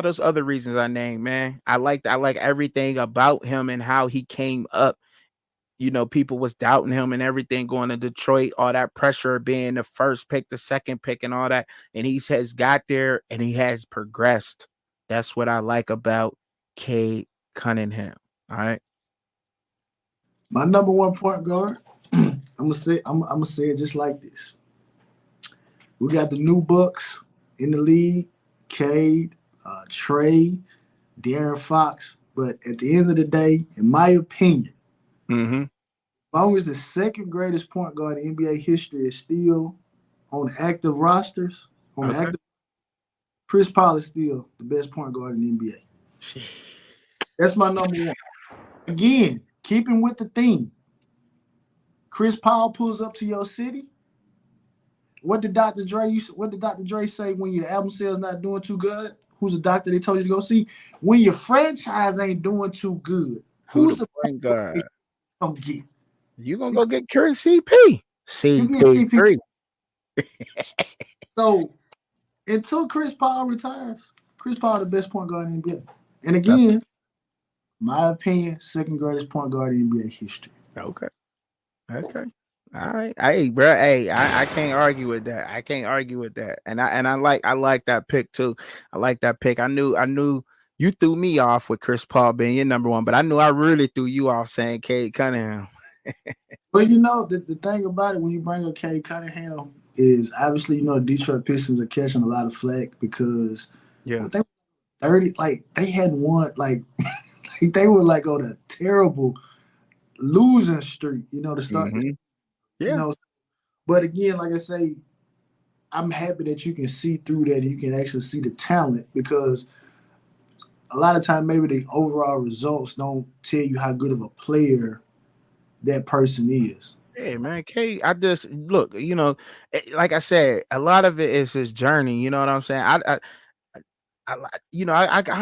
those other reasons I named, man. I like everything about him and how he came up. You know, people was doubting him and everything going to Detroit, all that pressure of being the first pick, the second pick, and all that. And he has got there and he has progressed. That's what I like about Cade Cunningham. All right. My number one point guard, I'm gonna say it just like this. We got the new Bucks in the league, Cade, Trey, De'Aaron Fox. But at the end of the day, in my opinion, as long as the second greatest point guard in NBA history is still on active rosters, Chris Paul is still the best point guard in the NBA. That's my number one. Again, keeping with the theme. Chris Paul pulls up to your city. What did Dr. Dre say when your album sales not doing too good? Who's the doctor they told you to go see? When your franchise ain't doing too good, who's the point guard? Come get. You gonna go get Chris CP? CP3. So until Chris Paul retires, Chris Paul the best point guard in the NBA. And again, my opinion, second greatest point guard in NBA history. Okay. All right. Hey, bro. Hey, I can't argue with that. And I like that pick too. I like that pick. I knew you threw me off with Chris Paul being your number one, but I knew I really threw you off saying Cade Cunningham. Well, you know, the thing about it when you bring up Cade Cunningham is obviously, you know, Detroit Pistons are catching a lot of flack because they were 30, like they hadn't won, like they were like on a terrible losing streak, you know, to start. You know, but again, like I say, I'm happy that you can see through that and you can actually see the talent because a lot of time maybe the overall results don't tell you how good of a player that person is. Hey man, Cade, I just look, you know, like I said, a lot of it is his journey. You know what I'm saying? I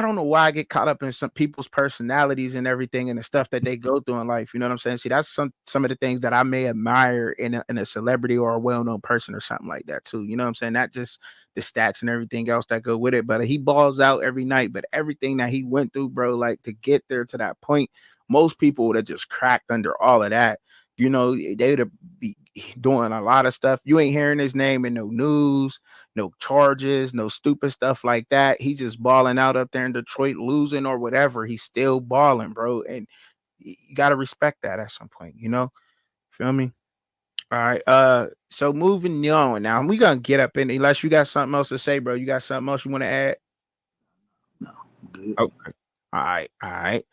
don't know why I get caught up in some people's personalities and everything and the stuff that they go through in life. You know what I'm saying? See, that's some of the things that I may admire in a celebrity or a well-known person or something like that too. You know what I'm saying? Not just the stats and everything else that go with it, but he balls out every night. But everything that he went through, bro, like to get there to that point, most people would have just cracked under all of that. You know, they would be doing a lot of stuff. You ain't hearing his name in no news, no charges, no stupid stuff like that. He's just balling out up there in Detroit, losing or whatever. He's still balling, bro. And you got to respect that at some point, you know? Feel me? All right. So moving on now, we going to get up in, unless you got something else to say, bro. You got something else you want to add? No. Good. Okay. All right.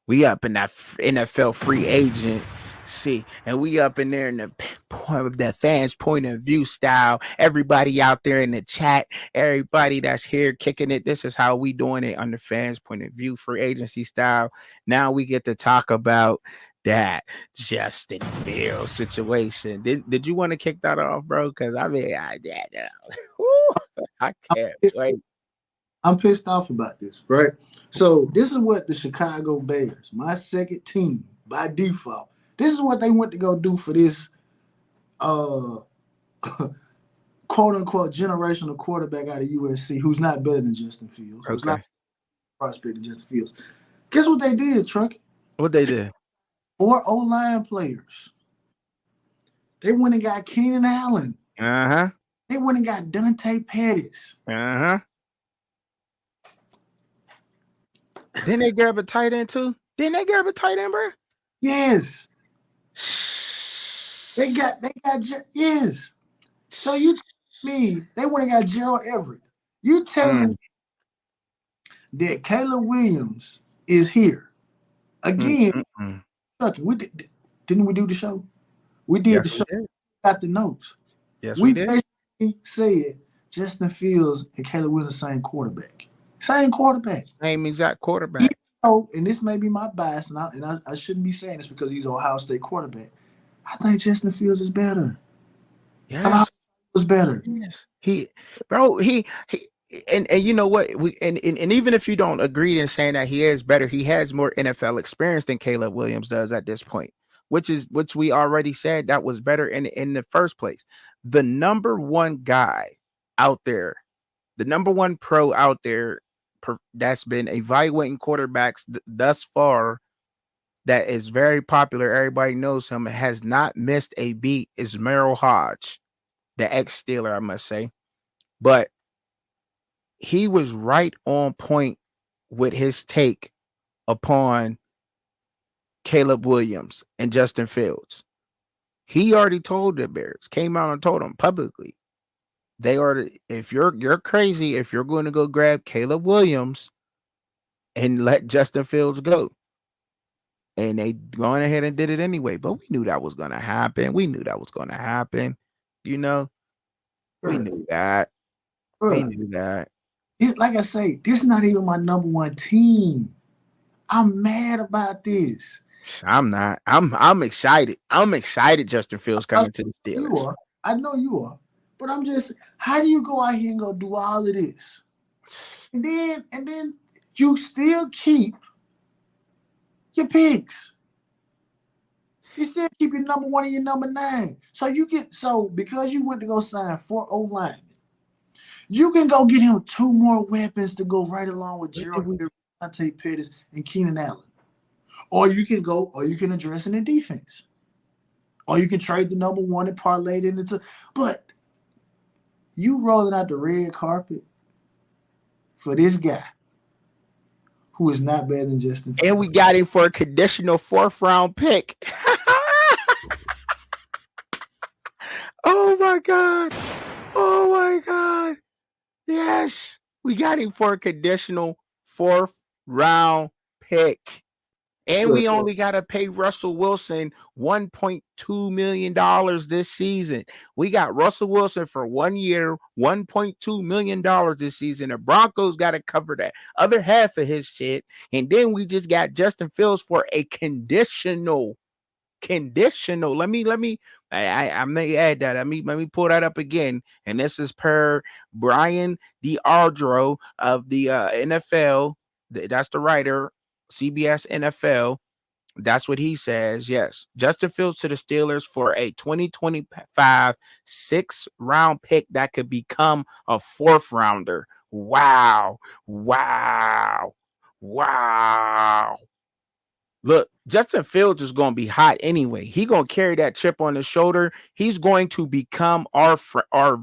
We up in that NFL free agent. See, and we up in there in the fans' point of view style. Everybody out there in the chat, everybody that's here kicking it. This is how we doing it on the fans' point of view, free agency style. Now we get to talk about that Justin Fields situation. Did you want to kick that off, bro? Because I mean, I can't wait. I'm pissed off about this, right? So this is what the Chicago Bears, my second team by default. This is what they went to go do for this quote unquote generational quarterback out of USC who's not better than Justin Fields. Who's not prospect than Justin Fields. Guess what they did, Truckee? What they did? 4 O-line players. They went and got Keenan Allen. They went and got Dante Pettis. Didn't they grab a tight end too? Bro? Yes. They got yes. So you tell me they went and got Gerald Everett. You telling Mm, me that Caleb Williams is here mm, again? mm, mm. Chucky, didn't we do the show? We did Yes, the we show. did. Got the notes. Yes, we We did. basically said Justin Fields and Caleb Williams the same quarterback. Same quarterback. Same exact Even quarterback. though, and this may be my bias, and I shouldn't be saying this because he's Ohio State quarterback. I think Justin Fields is better. Ohio Yes. State was better. Yes. He and you know what? And even if you don't agree in saying that he is better, he has more NFL experience than Caleb Williams does at this point, which we already said that was better in the first place. The number one guy out there, the number one pro out there that's been evaluating quarterbacks thus far, that is very popular, everybody knows him, has not missed a beat, is Merrill Hodge, the ex-Steeler, I must say. But he was right on point with his take upon Caleb Williams and Justin Fields. He already told the Bears, came out and told them publicly, they are, if you're crazy if you're going to go grab Caleb Williams and let Justin Fields go. And they gone ahead and did it anyway. But we knew that was going to happen. We knew that was going to happen. You know, we Bruh, knew that. We bruh. knew that. Like I say, this is not even my number one team. I'm mad about this. I'm not. I'm excited. I'm excited Justin Fields I coming to the You Steelers. are. I know you are. But I'm just, how do you go out here and go do all of this? And then you still keep your picks. You still keep your number one and your number 9. So because you went to go sign 4 O-linemen, you can go get him 2 more weapons to go right along with Gerald Dante Pettis and Keenan Allen. Or you can address it in defense. Or you can trade the number 1 and parlay it into. But you rolling out the red carpet for this guy who is not better than Justin Fields. And we got him for a conditional 4th round pick. Oh my God. Oh my God. Yes. We got him for a conditional 4th round pick. And we only got to pay Russell Wilson $1.2 million this season. We got Russell Wilson for 1 year, $1.2 million this season. The Broncos got to cover that other half of his shit. And then we just got Justin Fields for a conditional. Let me I may add that. Let me pull that up again. And this is per Brian DeArdro of the NFL. That's the writer, CBS NFL. That's what he says. Yes. Justin Fields to the Steelers for a 2025 6th round pick that could become a 4th rounder. Wow. Wow. Wow. Look, Justin Fields is going to be hot anyway. He's going to carry that chip on his shoulder. He's going to become our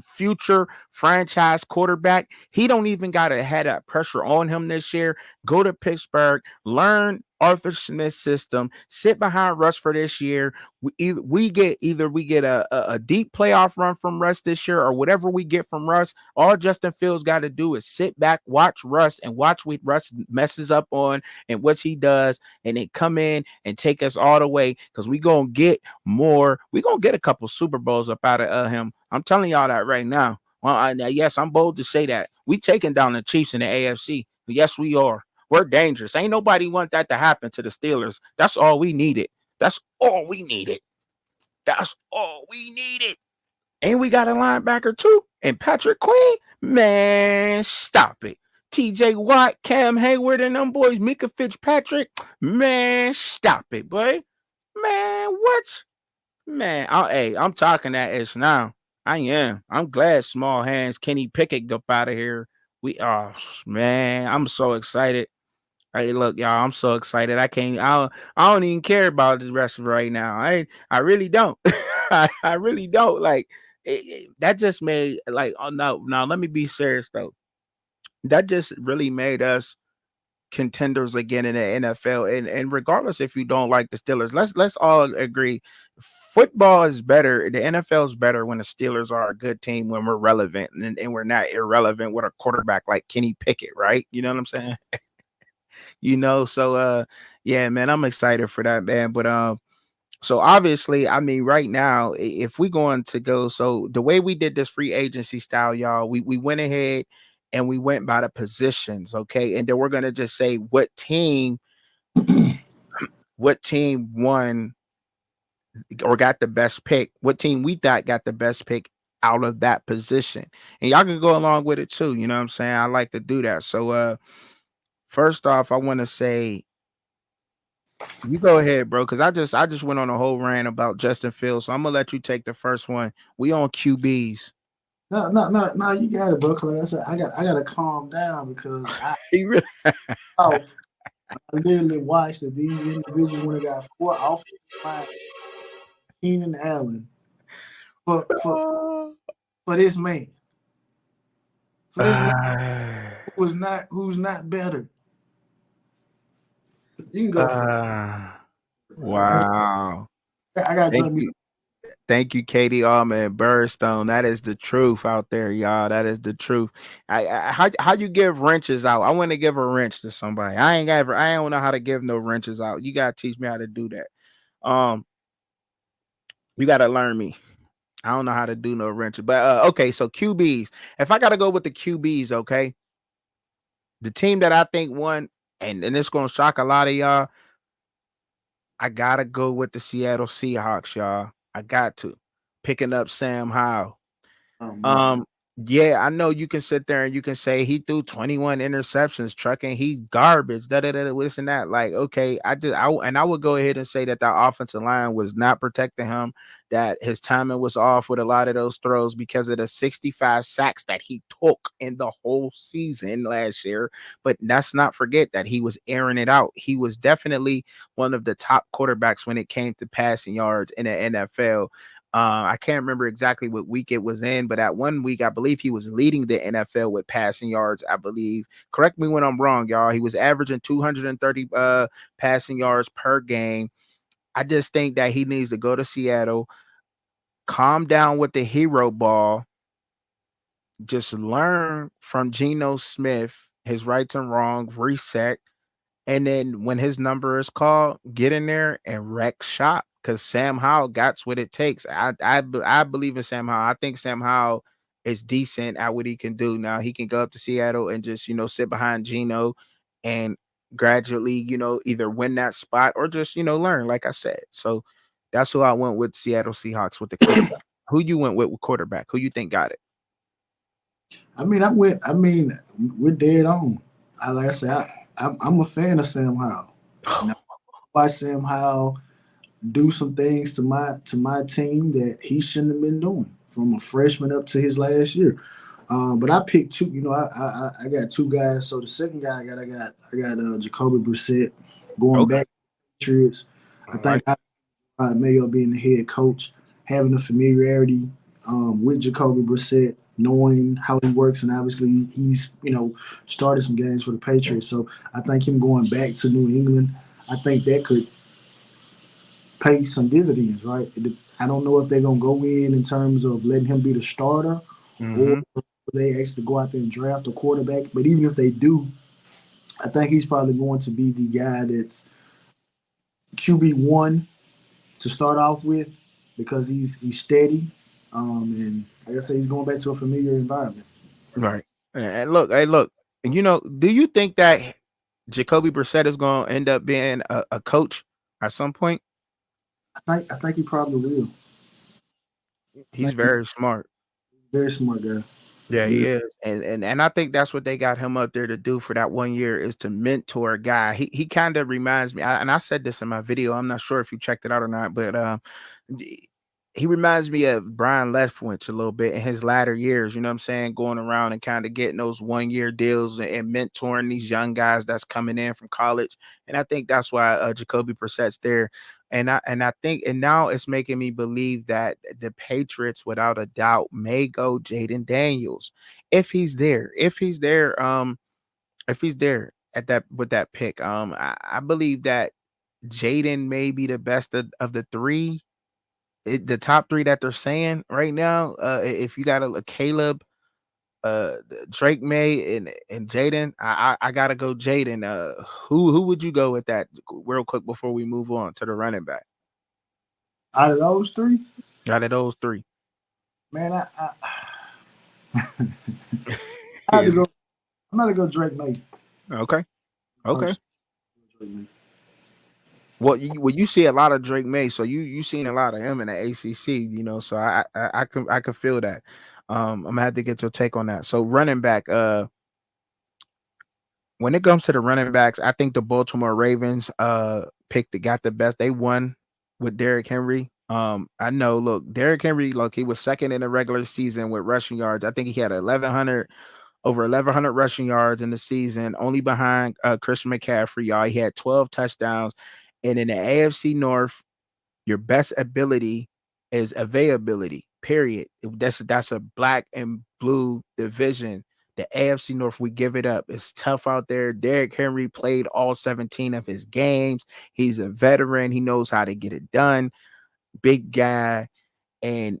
future franchise quarterback. He don't even got to have that pressure on him this year. Go to Pittsburgh, learn Arthur Smith's system, sit behind Russ for this year. We get a deep playoff run from Russ this year, or whatever we get from Russ. All Justin Fields got to do is sit back, watch Russ, and watch what Russ messes up on and what he does, and then come in and take us all the way, because we gonna get more. We gonna get a couple Super Bowls up out of him. I'm telling y'all that right now. Well, yes, I'm bold to say that. We taking down the Chiefs in the AFC. Yes, we are. We're dangerous. Ain't nobody want that to happen to the Steelers. That's all we needed. That's all we needed. That's all we needed. And we got a linebacker too. And Patrick Queen, man, stop it. TJ Watt, Cam Hayward, and them boys, Mika Fitzpatrick, man, stop it, boy. Man, what? Man, I'm talking that ish now. I am. I'm glad Small Hands, Kenny Pickett got out of here. Man, I'm so excited. Hey, look, y'all, I'm so excited. I don't even care about the rest of it right now. I really don't. I really don't. Like, that just made, like, oh no, let me be serious though. That just really made us contenders again in the NFL. And regardless if you don't like the Steelers, let's all agree football is better. The NFL is better when the Steelers are a good team, when we're relevant, and we're not irrelevant with a quarterback like Kenny Pickett, right? You know what I'm saying? So yeah, man, I'm excited for that, man. But so obviously, I mean, right now, if we going to go, so the way we did this free agency style, y'all, we went ahead and we went by the positions, okay, and then we're gonna just say what team won or got the best pick, what team we thought got the best pick out of that position, and y'all can go along with it too. You know what I'm saying? I like to do that. So first off, I want to say. You go ahead, bro, because I just went on a whole rant about Justin Fields, so I'm gonna let you take the first one. We on QBs. No, you got it, bro. 'Cause like I said, I gotta calm down because He really, I literally watched that these individuals when they got 4 offensive line, Keenan Allen, for for for this man, who's not better. You can go for wow. I got Thank you. Thank you, Katie Allman Birdstone. That is the truth out there, y'all. That is the truth. How you give wrenches out? I want to give a wrench to somebody. I don't know how to give no wrenches out. You gotta teach me how to do that. You gotta learn me. I don't know how to do no wrenches. But okay, so QBs. If I gotta go with the QBs, okay. The team that I think won, and it's gonna shock a lot of y'all. I gotta go with the Seattle Seahawks, y'all. I got to. Picking up Sam Howell. Yeah, I know you can sit there and you can say he threw 21 interceptions, trucking, he garbage, this and that. Like, okay, I would go ahead and say that the offensive line was not protecting him, that his timing was off with a lot of those throws because of the 65 sacks that he took in the whole season last year. But let's not forget that he was airing it out. He was definitely one of the top quarterbacks when it came to passing yards in the NFL. I can't remember exactly what week it was in, but at one week, I believe he was leading the NFL with passing yards. I believe. Correct me when I'm wrong, y'all. He was averaging 230 passing yards per game. I just think that he needs to go to Seattle, calm down with the hero ball, just learn from Geno Smith, his rights and wrongs, reset. And then when his number is called, get in there and wreck shop because Sam Howell got what it takes. I believe in Sam Howell. I think Sam Howell is decent at what he can do. Now he can go up to Seattle and just sit behind Geno and gradually either win that spot or just learn. Like I said, so that's who I went with. Seattle Seahawks with the quarterback. Who you went with quarterback? Who you think got it? We're dead on. Like I said, I'm a fan of Sam Howell. And I watch Sam Howell do some things to my team that he shouldn't have been doing from a freshman up to his last year. But I picked two. I got two guys. So the second guy I got Jacoby Brissett going back to the Patriots. I think Mayo being the head coach, having a familiarity with Jacoby Brissett, knowing how he works, and obviously he's started some games for the Patriots. So I think him going back to New England, I think that could pay some dividends, right? I don't know if they're gonna go in terms of letting him be the starter, or they actually go out there and draft a quarterback. But even if they do, I think he's probably going to be the guy that's QB1 to start off with because he's steady, and like I said, he's going back to a familiar environment. Right. And look, hey, look. Do you think that Jacoby Brissett is going to end up being a coach at some point? I think he probably will. He's very smart. Very smart guy. Yeah, he is. And I think that's what they got him up there to do for that 1 year is to mentor a guy. He kind of reminds me, and I said this in my video. I'm not sure if you checked it out or not, but he reminds me of Brian Leftwich a little bit in his latter years, you know what I'm saying? Going around and kind of getting those 1 year deals and mentoring these young guys that's coming in from college. And I think that's why Jacoby Brissett's there. And I think, and now it's making me believe that the Patriots, without a doubt, may go Jaden Daniels if he's there. If he's there, at that with that pick. I believe that Jaden may be the best of the three. The top three that they're saying right now. If you got a Caleb, Drake May, and Jaden, I gotta go Jaden. Who would you go with that real quick before we move on to the running back? Out of those three, Out of those three, man, I had to Is- go. I'm gonna go Drake May. okay, okay. Personally. Drake May. Well, you see a lot of Drake May, so you seen a lot of him in the ACC, So I can feel that. I'm gonna have to get your take on that. So running back, when it comes to the running backs, I think the Baltimore Ravens got the best. They won with Derrick Henry. I know. Look, Derrick Henry, look, he was second in the regular season with rushing yards. I think he had over 1,100 rushing yards in the season, only behind Christian McCaffrey. Y'all, he had 12 touchdowns. And in the AFC North, your best ability is availability. Period. That's a black and blue division. The AFC North, we give it up. It's tough out there. Derrick Henry played all 17 of his games. He's a veteran. He knows how to get it done. Big guy. And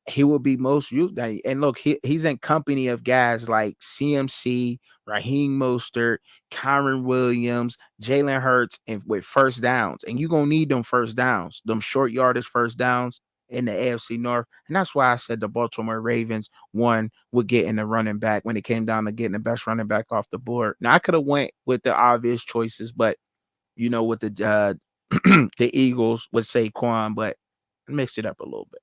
he will be most used. And look, he's in company of guys like CMC, Raheem Mostert, Kyron Williams, Jalen Hurts, and with first downs. And you're going to need them first downs, them short yardage first downs in the AFC North. And that's why I said the Baltimore Ravens would get in the running back when it came down to getting the best running back off the board. Now, I could have went with the obvious choices, but, with the the Eagles with Saquon, but I mixed it up a little bit.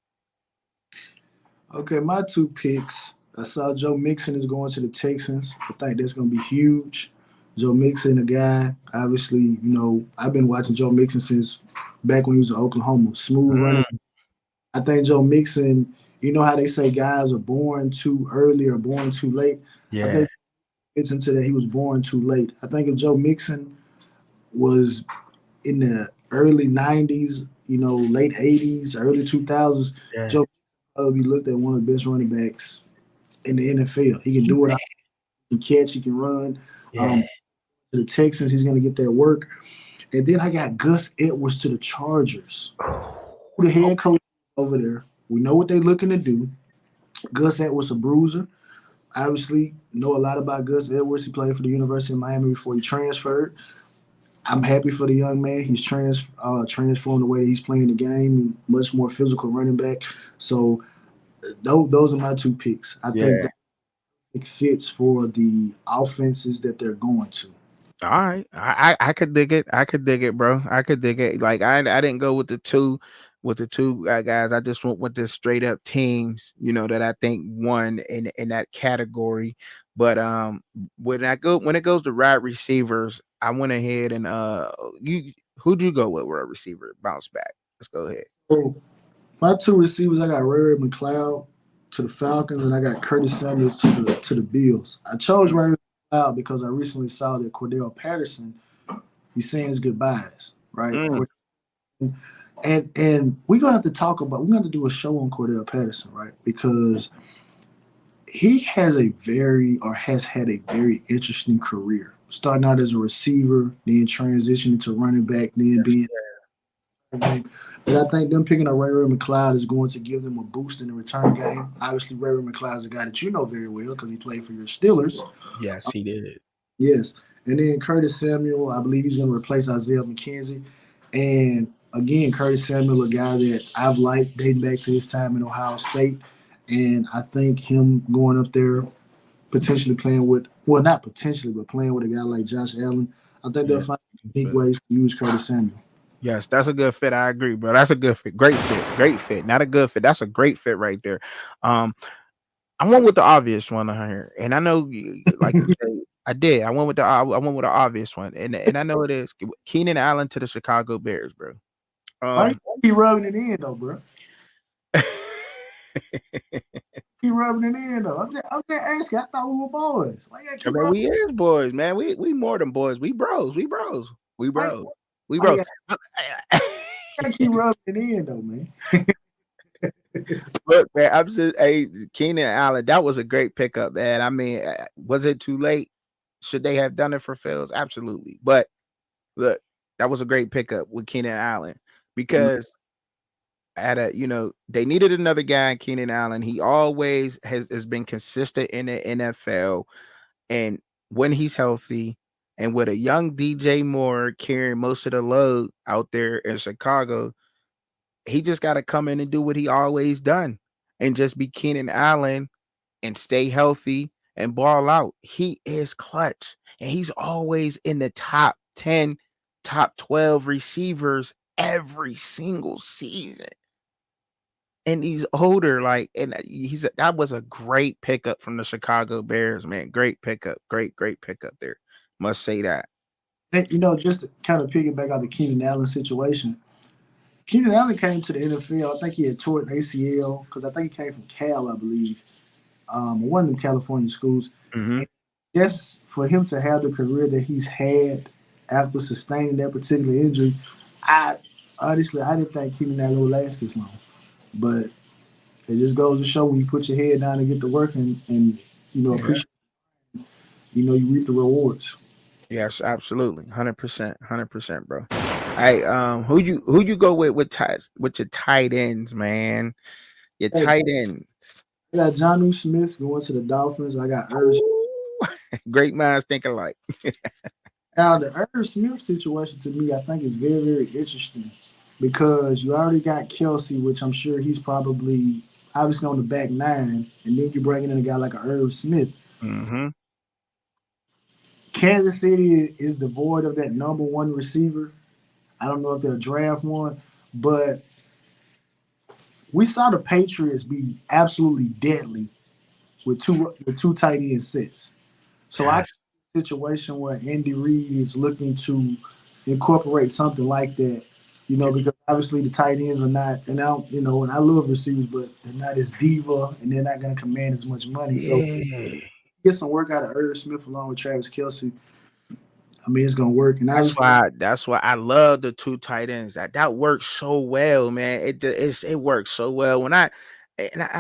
Okay, my two picks. I saw Joe Mixon is going to the Texans. I think that's going to be huge. Joe Mixon, a guy, obviously, I've been watching Joe Mixon since back when he was in Oklahoma. Smooth running. I think Joe Mixon, you know how they say guys are born too early or born too late? Yeah. I think it's into that he was born too late. I think if Joe Mixon was in the early 90s, late 80s, early 2000s, Joe be looked at one of the best running backs in the NFL. He can do it. He can catch. He can run. To the Texans, he's going to get that work. And then I got Gus Edwards to the Chargers. Who the head coach over there? We know what they're looking to do. Gus Edwards, a bruiser. Obviously, know a lot about Gus Edwards. He played for the University of Miami before he transferred. I'm happy for the young man. He's transformed the way that he's playing the game, much more physical running back. So those are my two picks. I think that it fits for the offenses that they're going to. All right, I could dig it. I could dig it, bro. I could dig it. Like I didn't go with the two guys. I just went with the straight up teams, that I think won in that category. But when it goes to wide receivers, I went ahead and who'd you go with where a receiver bounce back? Let's go ahead. So my two receivers, I got Ray McCloud to the Falcons, and I got Curtis Samuel to the Bills. I chose Ray McCloud because I recently saw that Cordell Patterson, he's saying his goodbyes, right? And we're gonna have to do a show on Cordell Patterson, right? Because he has had a very interesting career. Starting out as a receiver, then transitioning to running back, then being game. But I think them picking up Ray McCloud is going to give them a boost in the return game. Obviously, Ray McCloud is a guy that you know very well because he played for your Steelers. Yes, he did. Yes. And then Curtis Samuel, I believe he's going to replace Isaiah McKenzie. And again, Curtis Samuel, a guy that I've liked dating back to his time in Ohio State. And I think him going up there, potentially playing with, well, not potentially, but playing with a guy like Josh Allen, I think they'll find unique ways to use Curtis Samuel. Yes, that's a good fit. I agree, bro. That's a good fit. Great fit. Not a good fit. That's a great fit right there. I went with the obvious one here, and I know, like you said, I did. I went with the obvious one, and I know it is Keenan Allen to the Chicago Bears, bro. Why you rubbing it in though, bro? Keep rubbing it in though. I'm just asking. I thought we were boys. Why you keep we is boys, man. We more than boys. We bros. We bros. I keep rubbing it in though, man. Look, man, I'm just Keenan Allen. That was a great pickup, man. I mean, was it too late? Should they have done it for Fields? Absolutely. But look, that was a great pickup with Keenan Allen because they needed another guy, Keenan Allen. He always has been consistent in the NFL, and when he's healthy, and with a young DJ Moore carrying most of the load out there in Chicago, he just got to come in and do what he always done, and just be Keenan Allen and stay healthy and ball out. He is clutch, and he's always in the top 10, top 12 receivers every single season. And he's older, that was a great pickup from the Chicago Bears, man. Great pickup, great pickup there. Must say that. Just to kind of piggyback on the Keenan Allen situation. Keenan Allen came to the NFL. I think he had tore an ACL because I think he came from Cal, I believe, one of them California schools. Mm-hmm. Just for him to have the career that he's had after sustaining that particular injury, I didn't think Keenan Allen would last this long. But it just goes to show when you put your head down and get to work and appreciate, you reap the rewards. Yes, absolutely, 100%, bro. All right, who you go with your tight ends, man? Your tight ends. I got Jonnu Smith going to the Dolphins. I got Irv. Great minds think alike. Now the Irv Smith situation to me, I think is very, very interesting. Because you already got Kelsey, which I'm sure he's probably obviously on the back nine, and then you're bringing in a guy like a Irv Smith. Mm-hmm. Kansas City is devoid of that number one receiver. I don't know if they'll draft one, but we saw the Patriots be absolutely deadly with two tight end sets. So I see a situation where Andy Reid is looking to incorporate something like that. Because obviously the tight ends are not, and I love receivers, but they're not as diva, and they're not going to command as much money. So get some work out of Irv Smith along with Travis Kelce. I mean, it's going to work. And that's why I love the two tight ends. That works so well, man. It works so well. When I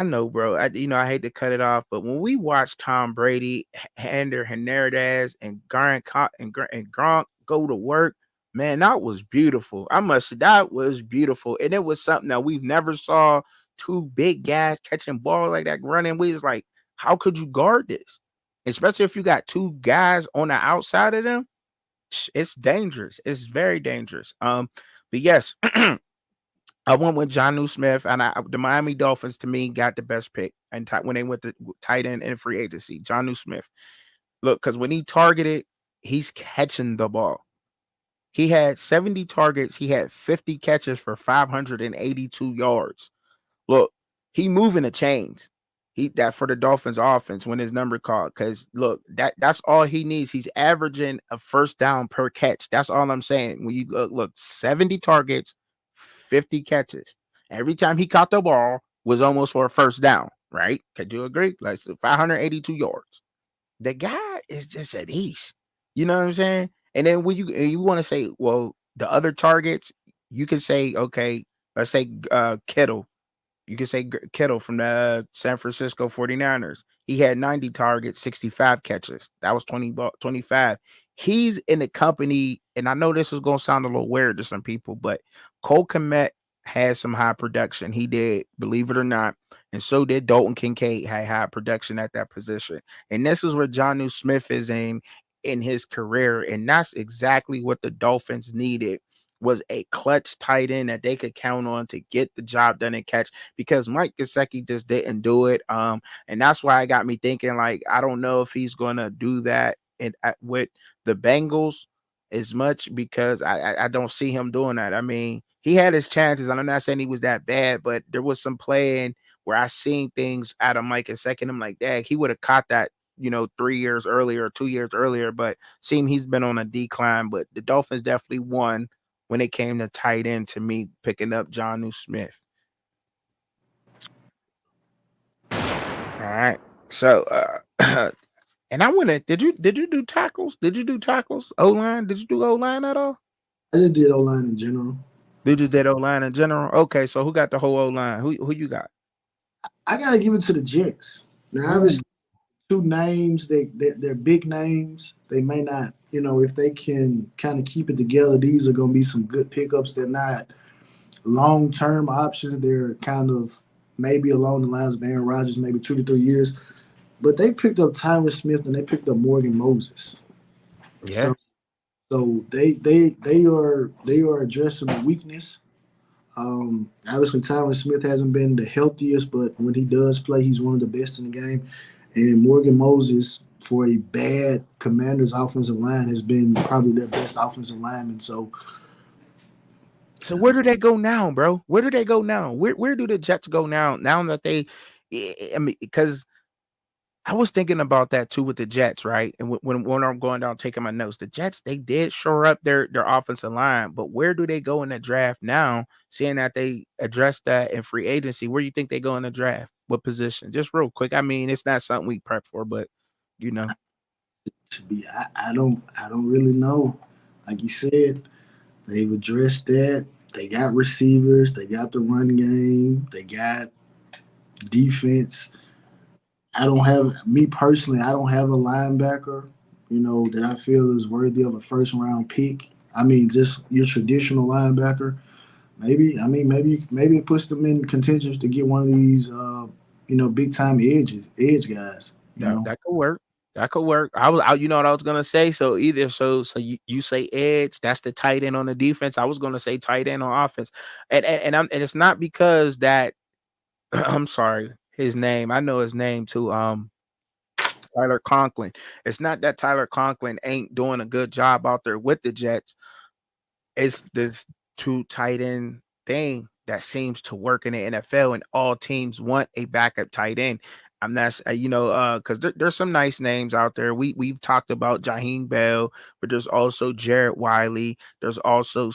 know, bro. I hate to cut it off, but when we watch Tom Brady, Ender Hernandez, and Gronk go to work. Man, that was beautiful. That was beautiful. And it was something that we've never saw two big guys catching ball like that running. We was like, how could you guard this? Especially if you got two guys on the outside of them. It's dangerous. It's very dangerous. But yes, I went with Jonnu Smith, and the Miami Dolphins to me got the best pick and when they went to tight end in free agency. Jonnu Smith. Look, because when he targeted, he's catching the ball. He had 70 targets. He had 50 catches for 582 yards. Look, he moving the chains. That for the Dolphins offense when his number called. Because look, that's all he needs. He's averaging a first down per catch. That's all I'm saying. When you look 70 targets, 50 catches. Every time he caught the ball was almost for a first down, right? Could you agree? Like 582 yards. The guy is just at ease. You know what I'm saying? And then when you want to say, well, the other targets, you can say, okay, let's say Kittle. You can say Kittle from the San Francisco 49ers. He had 90 targets, 65 catches. That was 25. He's in the company, and I know this is going to sound a little weird to some people, but Cole Kmet had some high production. He did, believe it or not. And so did Dalton Kincaid, had high production at that position. And this is where Jonnu Smith is in his career. And that's exactly what the Dolphins needed, was a clutch tight end that they could count on to get the job done and catch, because Mike Gesicki just didn't do it. And that's why it got me thinking, like, I don't know if he's going to do that with the Bengals as much, because I don't see him doing that. I mean, he had his chances. I'm not saying he was that bad, but there was some playing where I seen things out of Mike Gesicki. I'm like, dang, he would have caught that, 3 years earlier or 2 years earlier, but he's been on a decline. But the Dolphins definitely won when it came to tight end, to me, picking up Jonnu Smith. All right. So, and I went to, did you do tackles? Did you do tackles? O-line? Did you do O-line at all? I just did O-line in general. You just did O-line in general? Okay, so who got the whole O-line? Who you got? I got to give it to the Jets. Now, obviously, two names. They're big names. They may not, if they can kind of keep it together, these are going to be some good pickups. They're not long term options. They're kind of maybe along the lines of Aaron Rodgers, maybe 2 to 3 years. But they picked up Tyron Smith and they picked up Morgan Moses. Yeah. So they are addressing a weakness. Obviously, Tyron Smith hasn't been the healthiest, but when he does play, he's one of the best in the game. And Morgan Moses, for a bad Commanders offensive line, has been probably their best offensive lineman. So where do they go now, bro? Where do they go now? Where do the Jets go now? Now that I mean, because I was thinking about that too with the Jets, right? And when I'm going down taking my notes, the Jets, they did shore up their offensive line, but where do they go in the draft now? Seeing that they addressed that in free agency, where do you think they go in the draft? What position? Just real quick. I mean, it's not something we prep for, but you know, I don't really know. Like you said, they've addressed that. They got receivers. They got the run game. They got defense. I don't have me personally. I don't have a linebacker, that I feel is worthy of a first round pick. I mean, just your traditional linebacker. Maybe it puts them in contention to get one of these, big time edge guys. that could work. That could work. You know what I was gonna say. So you say edge. That's the tight end on the defense. I was gonna say tight end on offense, and it's not because that I'm sorry, his name. I know his name too. Tyler Conklin. It's not that Tyler Conklin ain't doing a good job out there with the Jets. It's this two tight end thing that seems to work in the NFL, and all teams want a backup tight end. I'm not, because there's some nice names out there. We've talked about Jaheim Bell, but there's also Jared Wiley. There's also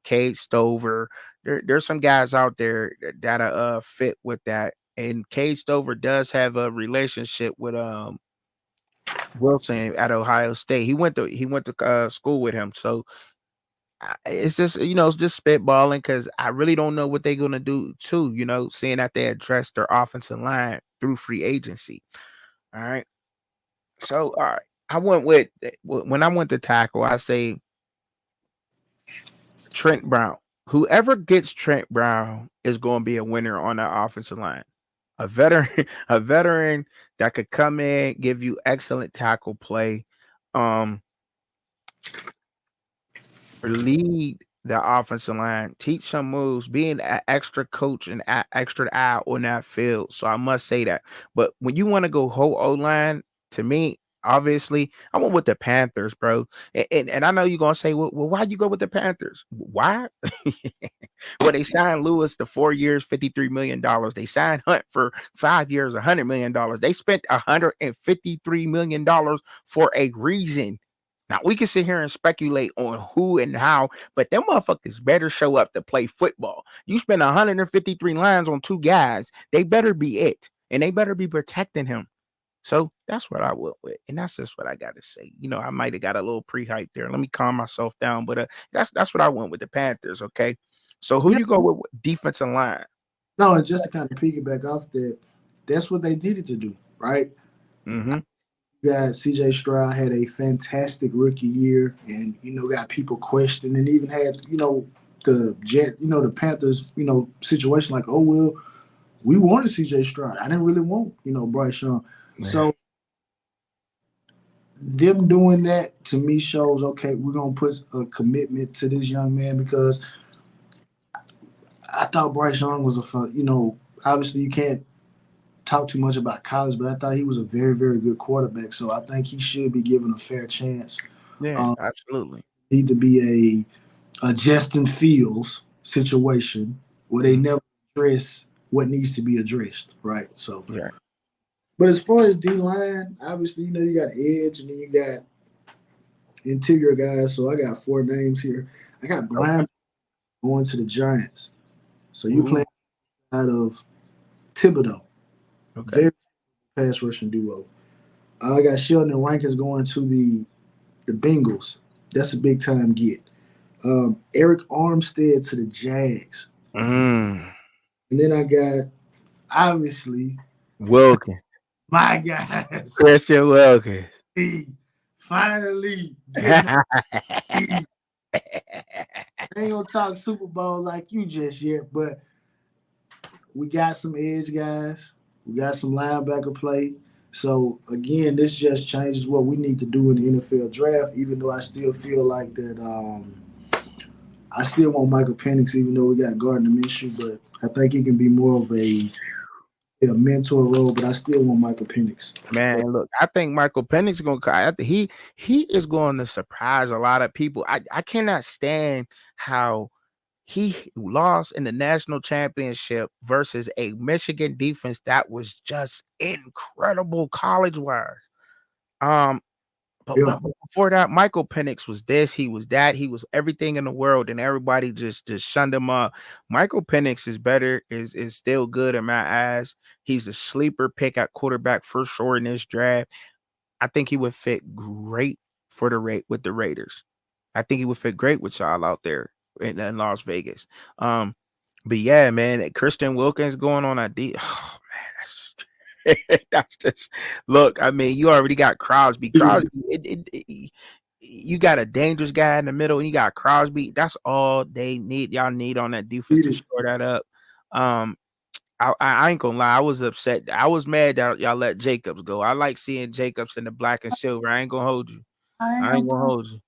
Cade Stover. There's some guys out there that fit with that. And Cade Stover does have a relationship with Wilson at Ohio State. He went to school with him, so it's just it's just spitballing because I really don't know what they're gonna do too. Seeing that they addressed their offensive line through free agency. All right, so all right, I went with when I went to tackle. I say Trent Brown. Whoever gets Trent Brown is going to be a winner on that offensive line. A veteran, a veteran that could come in, give you excellent tackle play, lead the offensive line, teach some moves, being an extra coach and extra eye on that field. So I must say that. But when you want to go whole O line, to me, obviously, I went with the Panthers, bro. And I know you're gonna say, well, why'd you go with the Panthers? Why? Well, they signed Lewis to 4 years, $53 million. They signed Hunt for 5 years, $100 million. They spent $153 million for a reason. Now, we can sit here and speculate on who and how, but them motherfuckers better show up to play football. You spend 153 lines on two guys, they better be it, and they better be protecting him. So that's what I went with, and that's just what I got to say. I might have got a little pre-hype there. Let me calm myself down, but that's what I went with the Panthers, okay? So who you go with defensive line? No, and just to kind of piggyback off that, that's what they needed to do, right? Mm-hmm. Got CJ Stroud had a fantastic rookie year, and got people questioning, even had the the Panthers situation like, oh well, we wanted CJ Stroud. I didn't really want Bryce Young. Man. So them doing that to me shows, okay, we're gonna put a commitment to this young man, because I thought Bryce Young was obviously you can't talk too much about college, but I thought he was a very, very good quarterback. So I think he should be given a fair chance. Yeah, absolutely. Need to be a Justin Fields situation where they never address what needs to be addressed, right? So, yeah. But as far as D-line, obviously, you got edge, and then you got interior guys. So I got 4 names here. I got Brian going to the Giants. So you playing out of Thibodeau. Okay. Very pass rushing duo. I got Sheldon Rankins going to the Bengals. That's a big time get. Eric Armstead to the Jags. And then I got, obviously, Wilkins. My guys, Christian Wilkins. finally getting the I ain't gonna talk Super Bowl like you just yet, but we got some edge guys. We got some linebacker play. So again, this just changes what we need to do in the NFL draft. Even though I still feel like that, I still want Michael Penix, even though we got Gardner Minshew. But I think he can be more of a mentor role. But I still want Michael Penix. Man, So, look, I think Michael Penix is going to. He is going to surprise a lot of people. I cannot stand how he lost in the national championship versus a Michigan defense that was just incredible college wise. Um, yeah, but before that, Michael Penix was this, he was that, he was everything in the world, and everybody just shunned him up. Michael Penix is better, is still good in my eyes. He's a sleeper pick at quarterback for sure in this draft. I think he would fit great for the rate with the Raiders. I think he would fit great with y'all out there in Las Vegas. But yeah, man, Christian Wilkins going on a D. Oh man, that's just look. I mean, you already got Crosby. Crosby, you got a dangerous guy in the middle, and you got Crosby. That's all they need. Y'all need on that defense to shore that up. I ain't gonna lie. I was upset. I was mad that y'all let Jacobs go. I like seeing Jacobs in the black and silver. I ain't gonna hold you. I I ain't am. gonna hold you.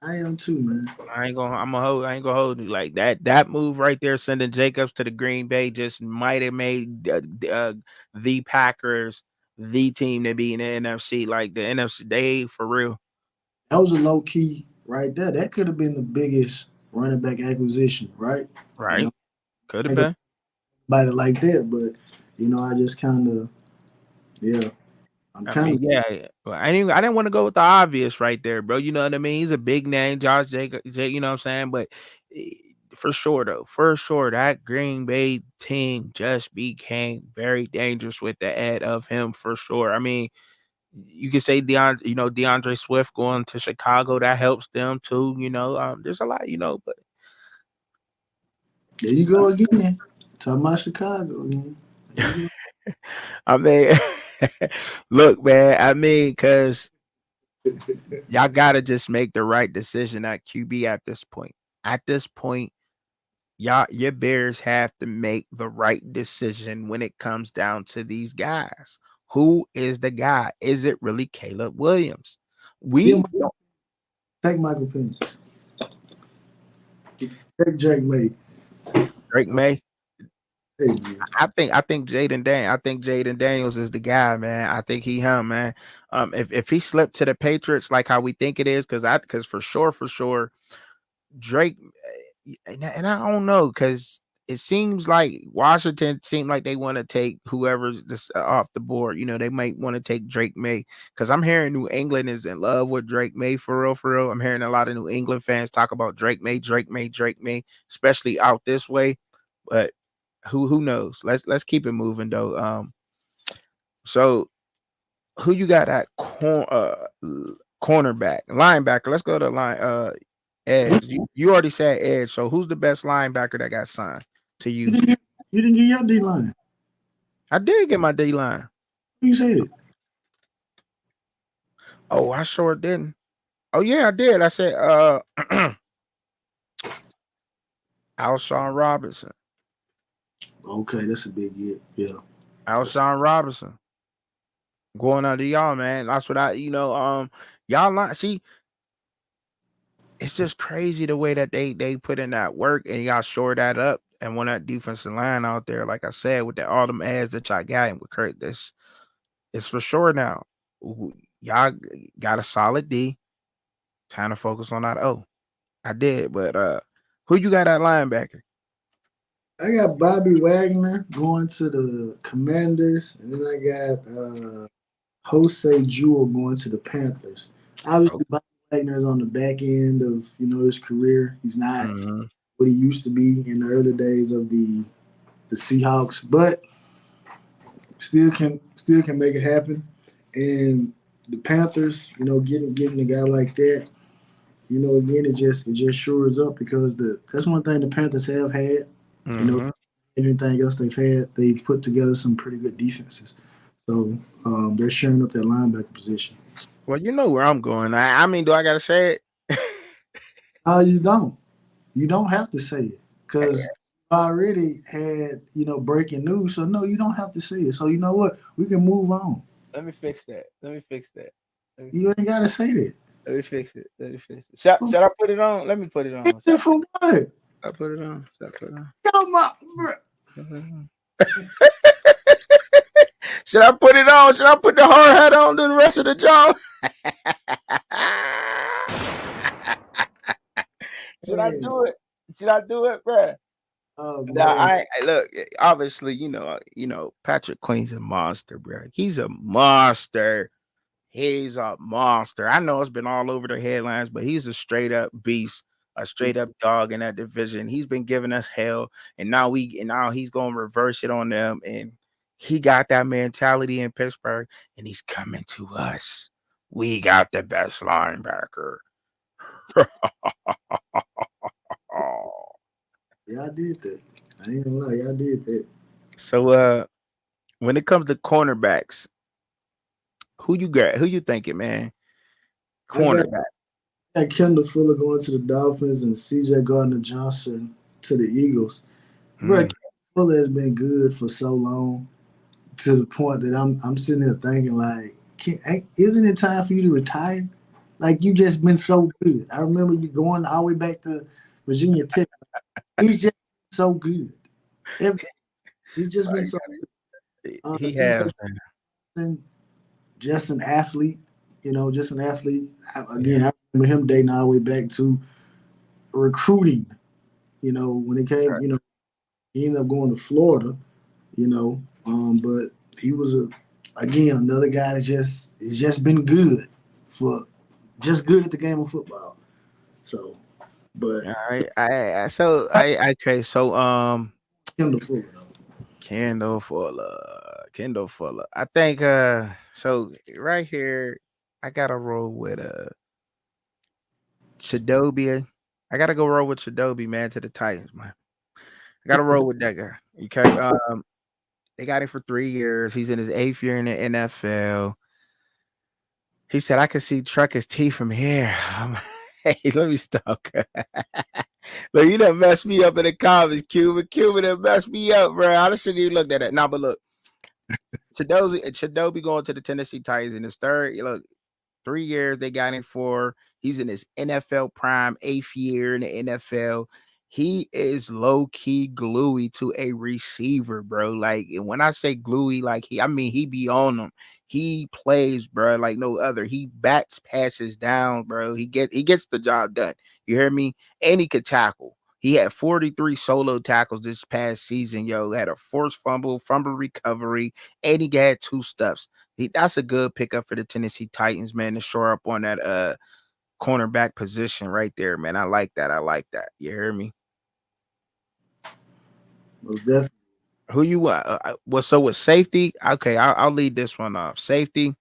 I am too, man. I ain't gonna hold you like that. That move right there, sending Jacobs to the Green Bay, just might have made the Packers the team to be in the NFC. Like the NFC, they for real. That was a low key right there. That could have been the biggest running back acquisition, right? You Right? know, Could have think been. about it like that, but I just kind of, yeah, I'm I kind mean, of, yeah. Well, I didn't want to go with the obvious right there, bro. You know what I mean? He's a big name, Josh Jacob. You know what I'm saying? But eh, for sure, though, that Green Bay team just became very dangerous with the ad of him for sure. I mean, you can say DeAndre Swift going to Chicago that helps them too. There's a lot, but there you go again. Talking about Chicago again. There you I mean, look, man. I mean, because go. y'all gotta just make the right decision at QB at this point. At this point, your Bears have to make the right decision when it comes down to these guys. Who is the guy? Is it really Caleb Williams? Yeah, We don't. take Michael Penix. Take Drake May. Drake May. Hey, man. I think Jaden Daniels is the guy, man. I think him, man. If he slipped to the Patriots like how we think it is, because for sure, Drake, and I don't know, because it seems like Washington seemed like they want to take whoever's this off the board. They might want to take Drake May, because I'm hearing New England is in love with Drake May for real, for real. I'm hearing a lot of New England fans talk about Drake May, especially out this way. But who knows? Let's keep it moving though. So who you got at cornerback, linebacker? Let's go to line edge. You already said edge. So who's the best linebacker that got signed to You you? didn't get your D line. I did get my D line. You said. Oh, I sure didn't. Oh yeah, I did. I said Alshon Robinson. Okay, that's a big get. Yeah. Alshon Robinson. Going under y'all, man. That's what y'all not see. It's just crazy the way that they put in that work and y'all shore that up and when that defensive line out there, like I said, with all them ads that y'all got and with Kurt, this it's for sure now. Y'all got a solid D. Time to focus on that. Oh, I did, but who you got at linebacker? I got Bobby Wagner going to the Commanders, and then I got Jose Jewell going to the Panthers. Oh, Obviously, Bobby Wagner is on the back end of his career. He's not mhm. what he used to be in the early days of the Seahawks, but still can make it happen. And the Panthers, getting a guy like that, again, it just shores up because that's one thing the Panthers have had. Mhm. Anything else they've had, they've put together some pretty good defenses. So they're sharing up that linebacker position. Well, you know where I'm going. I mean, do I gotta say it? You don't. You don't have to say it because I already had breaking news. So no, you don't have to say it. So you know what? We can move on. Let me fix that. Let me fix that. You ain't gotta say that. Let me fix it. Let me fix it. Should I put it on? Let me put it on. Fix it for what? I put it on. Should I put it on? Come on, bro. Should I put it on? Should I put the hard hat on? Do the rest of the job? Should I do it? Should I do it, bro? Now, I look. Obviously, you know, Patrick Queen's a monster, bro. He's a monster. He's a monster. I know it's been all over the headlines, but he's a straight up beast, a straight up dog in that division. He's been giving us hell, and now he's going to reverse it on them. And he got that mentality in Pittsburgh, and he's coming to us. We got the best linebacker. Yeah, I did that. I ain't gonna lie, y'all did that. So, when it comes to cornerbacks, who you got? Who you thinking, man? Cornerback. I got Kendall Fuller going to the Dolphins and C.J. Gardner-Johnson to the Eagles. Bro, Fuller has been good for so long to the point that I'm sitting there thinking like, isn't it time for you to retire? Like you just been so good. I remember you going all the way back to Virginia Tech. He's just so good. He's just been so good. He has been just an athlete, just an athlete. Again, I remember him dating all the way back to recruiting. When it came, he ended up going to Florida, but he was again another guy that has just been good at the game of football. So, but all right. Okay. So Kendall Fuller though. Kendall Fuller. I think so right here I gotta roll with Chidobe. I gotta go roll with Chidobe, man, to the Titans, man. I gotta roll with that guy. Okay. They got him for 3 years. He's in his 8th year in the NFL. He said, I can see Trucker's teeth from here. Hey, let me stop. Look, you done messed me up in the comments, Cuban. Cuban done messed me up, bro. I shouldn't even looked at that. Nah, but look, Chidobe going to the Tennessee Titans in his 3 years they got him for. He's in his NFL prime 8th year in the NFL. He is low key gluey to a receiver, bro. Like, and when I say gluey, like he be on them. He plays, bro, like no other. He bats passes down, bro. He gets the job done. You hear me? And he could tackle. He had 43 solo tackles this past season, yo. Had a forced fumble recovery, and he got 2 stuffs. That's a good pickup for the Tennessee Titans, man, to shore up on that cornerback position right there, man. I like that. You hear me? Most definitely. Who you so with safety? Okay, I'll lead this one off. Safety.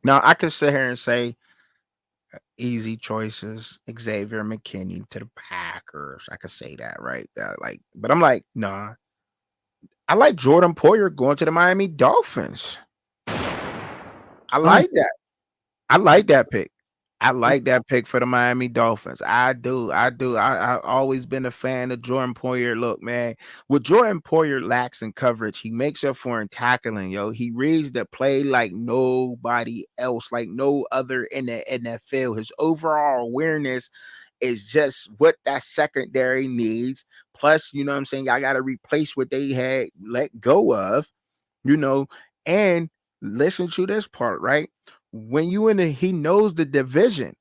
Now I could sit here and say easy choices, Xavier McKinney to the Packers. I could say that, right? But I'm like, nah. I like Jordan Poyer going to the Miami Dolphins. I like that. I like that pick. I like that pick for the Miami Dolphins. I do. I've always been a fan of Jordan Poyer. Look, man, what Jordan Poyer lacks in coverage, he makes up for in tackling, yo. He reads the play like nobody else, like no other in the NFL. His overall awareness is just what that secondary needs. Plus, you know what I'm saying? I got to replace what they had let go of, and listen to this part, right? When you he knows the division.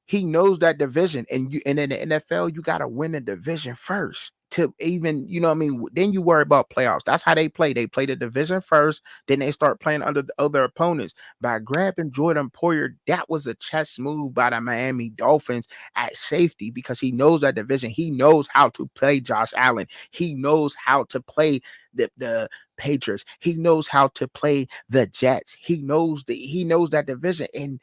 He knows that division. And in the NFL, you gotta win the division first to even, then you worry about playoffs. That's how they play. They play the division first, then they start playing under the other opponents. By grabbing Jordan Poyer, that was a chess move by the Miami Dolphins at safety because he knows that division. He knows how to play Josh Allen. He knows how to play the Patriots. He knows how to play the Jets. He knows that division, and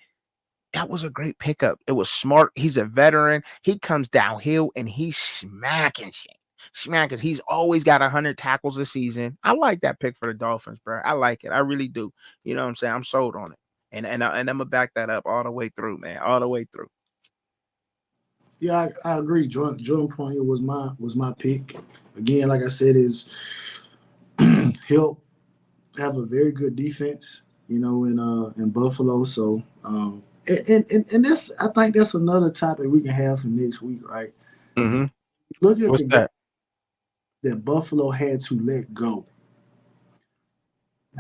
that was a great pickup. It was smart. He's a veteran. He comes downhill and he's smacking shit. Man, because he's always got 100 tackles a season. I like that pick for the Dolphins, bro. I like it. I really do. You know what I'm saying? I'm sold on it. And I'm gonna back that up all the way through, man. All the way through. Yeah, I agree. Jordan Poyer was my pick. Again, like I said, is he'll have a very good defense, in Buffalo. So and this, I think that's another topic we can have for next week, right? Mm-hmm. Look at What's the guy that? that Buffalo had to let go.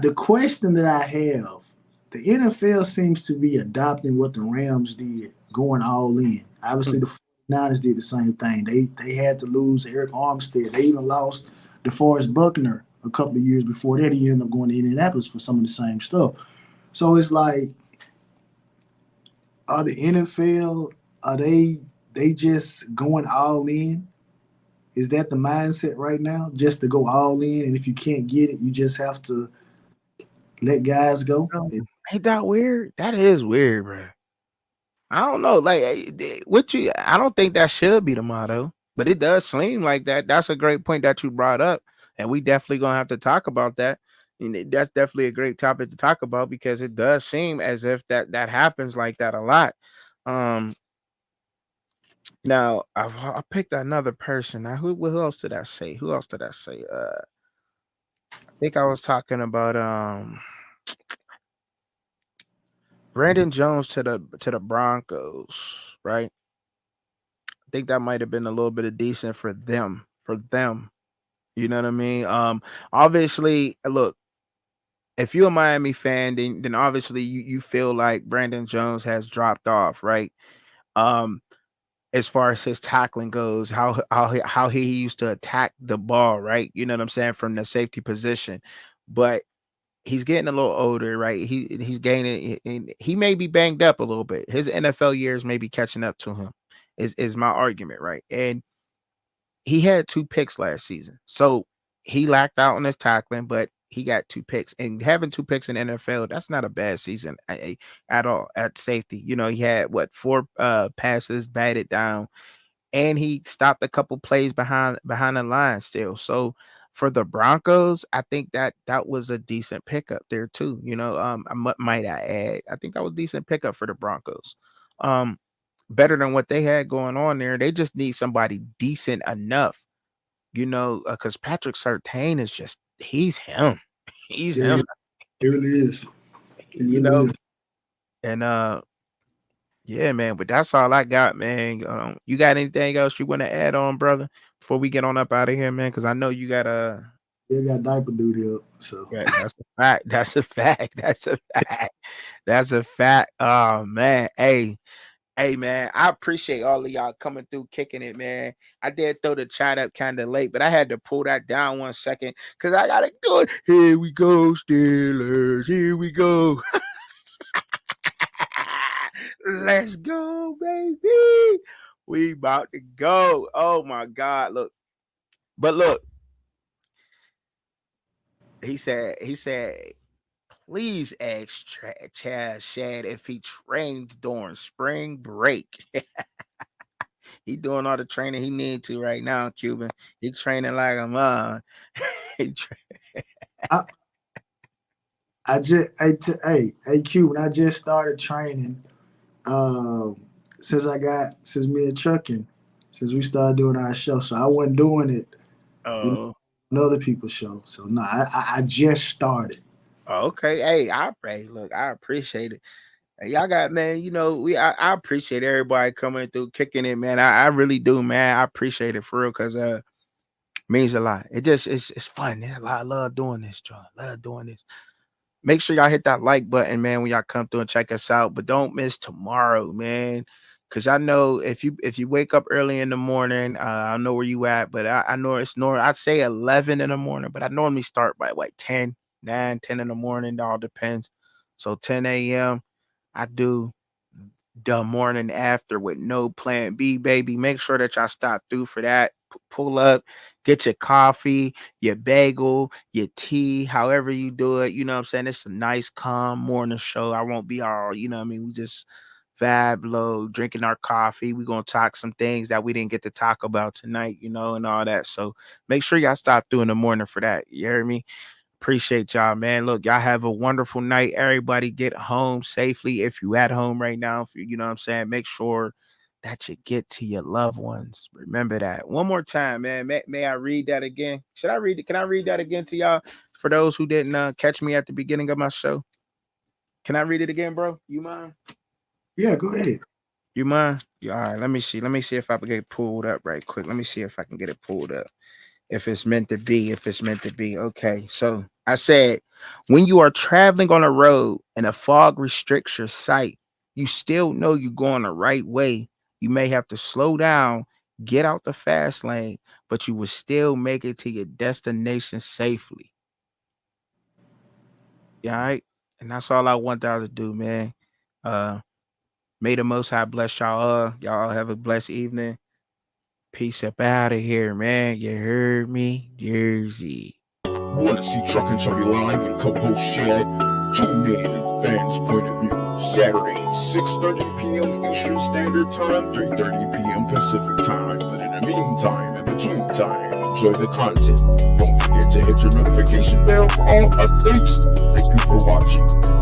The question that I have, the NFL seems to be adopting what the Rams did, going all in. Obviously, the 49ers did the same thing. They had to lose Eric Armstead. They even lost DeForest Buckner a couple of years before that. He ended up going to Indianapolis for some of the same stuff. So it's like, are the NFL, are they just going all in? Is that the mindset right now? Just to go all in, and if you can't get it, you just have to let guys go? Ain't that weird? That is weird, bro. I don't know. Like, I don't think that should be the motto, but it does seem like that. That's a great point that you brought up, and we definitely gonna have to talk about that. And that's definitely a great topic to talk about because it does seem as if that happens like that a lot. Um, Now I picked another person. Now who else did I say? Who else did I say? I think I was talking about Brandon Jones to the Broncos, right? I think that might have been a little bit of decent for them. For them. You know what I mean? Obviously, look, if you're a Miami fan, then obviously you feel like Brandon Jones has dropped off, right? Um, as far as his tackling goes, how he used to attack the ball, right? You know what I'm saying, from the safety position. But he's getting a little older, right? He's gaining, and he may be banged up a little bit. His NFL years may be catching up to him. Is my argument, right? And he had 2 picks last season, so he lacked out on his tackling, but he got 2 picks. And having 2 picks in the NFL, that's not a bad season at all at safety. You know, he had what 4 passes batted down, and he stopped a couple plays behind the line still. So for the Broncos, I think that was a decent pickup there too. You know, might I add, I think that was a decent pickup for the Broncos. Um, Better than what they had going on there. They just need somebody decent enough, because Patrick Surtain is just he's him, he's Yeah, him, it really is. It you really know. is. And yeah, man, but that's all I got, man. You got anything else you want to add on, brother, before we get on up out of here, man? Because I know you got They got diaper duty up. So yeah, that's a fact. That's a fact. That's a fact. That's a fact. Oh man, hey, man, I appreciate all of y'all coming through, kicking it, man. I did throw the chat up kind of late, but I had to pull that down 1 second because I gotta do it. Here we go, Steelers. Here we go. Let's go, baby. We about to go. Oh my God. Look, he said, please ask Chad Shad if he trains during spring break. He doing all the training he need to right now, Cuban. He training like a man. I I just hey Cuban, I just started training since me and Trucking, since we started doing our show. So I wasn't doing it, you know, Oh, on other people's show. So no, I just started. okay. Look, I appreciate it. Hey, y'all got, man, I appreciate everybody coming through, kicking it, man. I really do, man. I appreciate it for real, because means a lot. It's fun. There's a lot. I love doing this, John. Love doing this. Make sure y'all hit that like button, man, when y'all come through and check us out. But don't miss tomorrow, man. Cause I know if you wake up early in the morning, I know where you at, but I know it's normal. I'd say 11 in the morning, but I normally start by like 10, 9, 10 in the morning. It all depends. So 10 a.m. I do the morning after with no plan B, baby. Make sure that y'all stop through for that. Pull up, get your coffee, your bagel, your tea, however you do it. You know what I'm saying? It's a nice, calm morning show. I won't be all, we just vibe low, drinking our coffee. We're gonna talk some things that we didn't get to talk about tonight, you know, and all that. So make sure y'all stop through in the morning for that. You hear me? Appreciate y'all, man. Look, y'all have a wonderful night. Everybody get home safely. If you at home right now, if you know what I'm saying, make sure that you get to your loved ones. Remember that. One more time, man. May I read that again? Should I read it? Can I read that again to y'all? For those who didn't catch me at the beginning of my show. Can I read it again, bro? You mind? Yeah, go ahead. You mind? Yeah, all right, let me see. Let me see if I can get it pulled up right quick. Let me see if I can get it pulled up. If it's meant to be, Okay, so I said, when you are traveling on a road and a fog restricts your sight, you still know you're going the right way. You may have to slow down, get out the fast lane, but you will still make it to your destination safely. Yeah, all right. And that's all I want y'all to do, man. May the Most High bless y'all. Y'all have a blessed evening. Peace up out of here, man. You heard me? Jersey. Want to see Truck and Chubby live and co-host Shad? Tune in at Fans Point of View, Saturday, 6:30 p.m. Eastern Standard Time, 3:30 p.m. Pacific Time. But in the meantime, in between time, enjoy the content. Don't forget to hit your notification bell for all updates. Thank you for watching.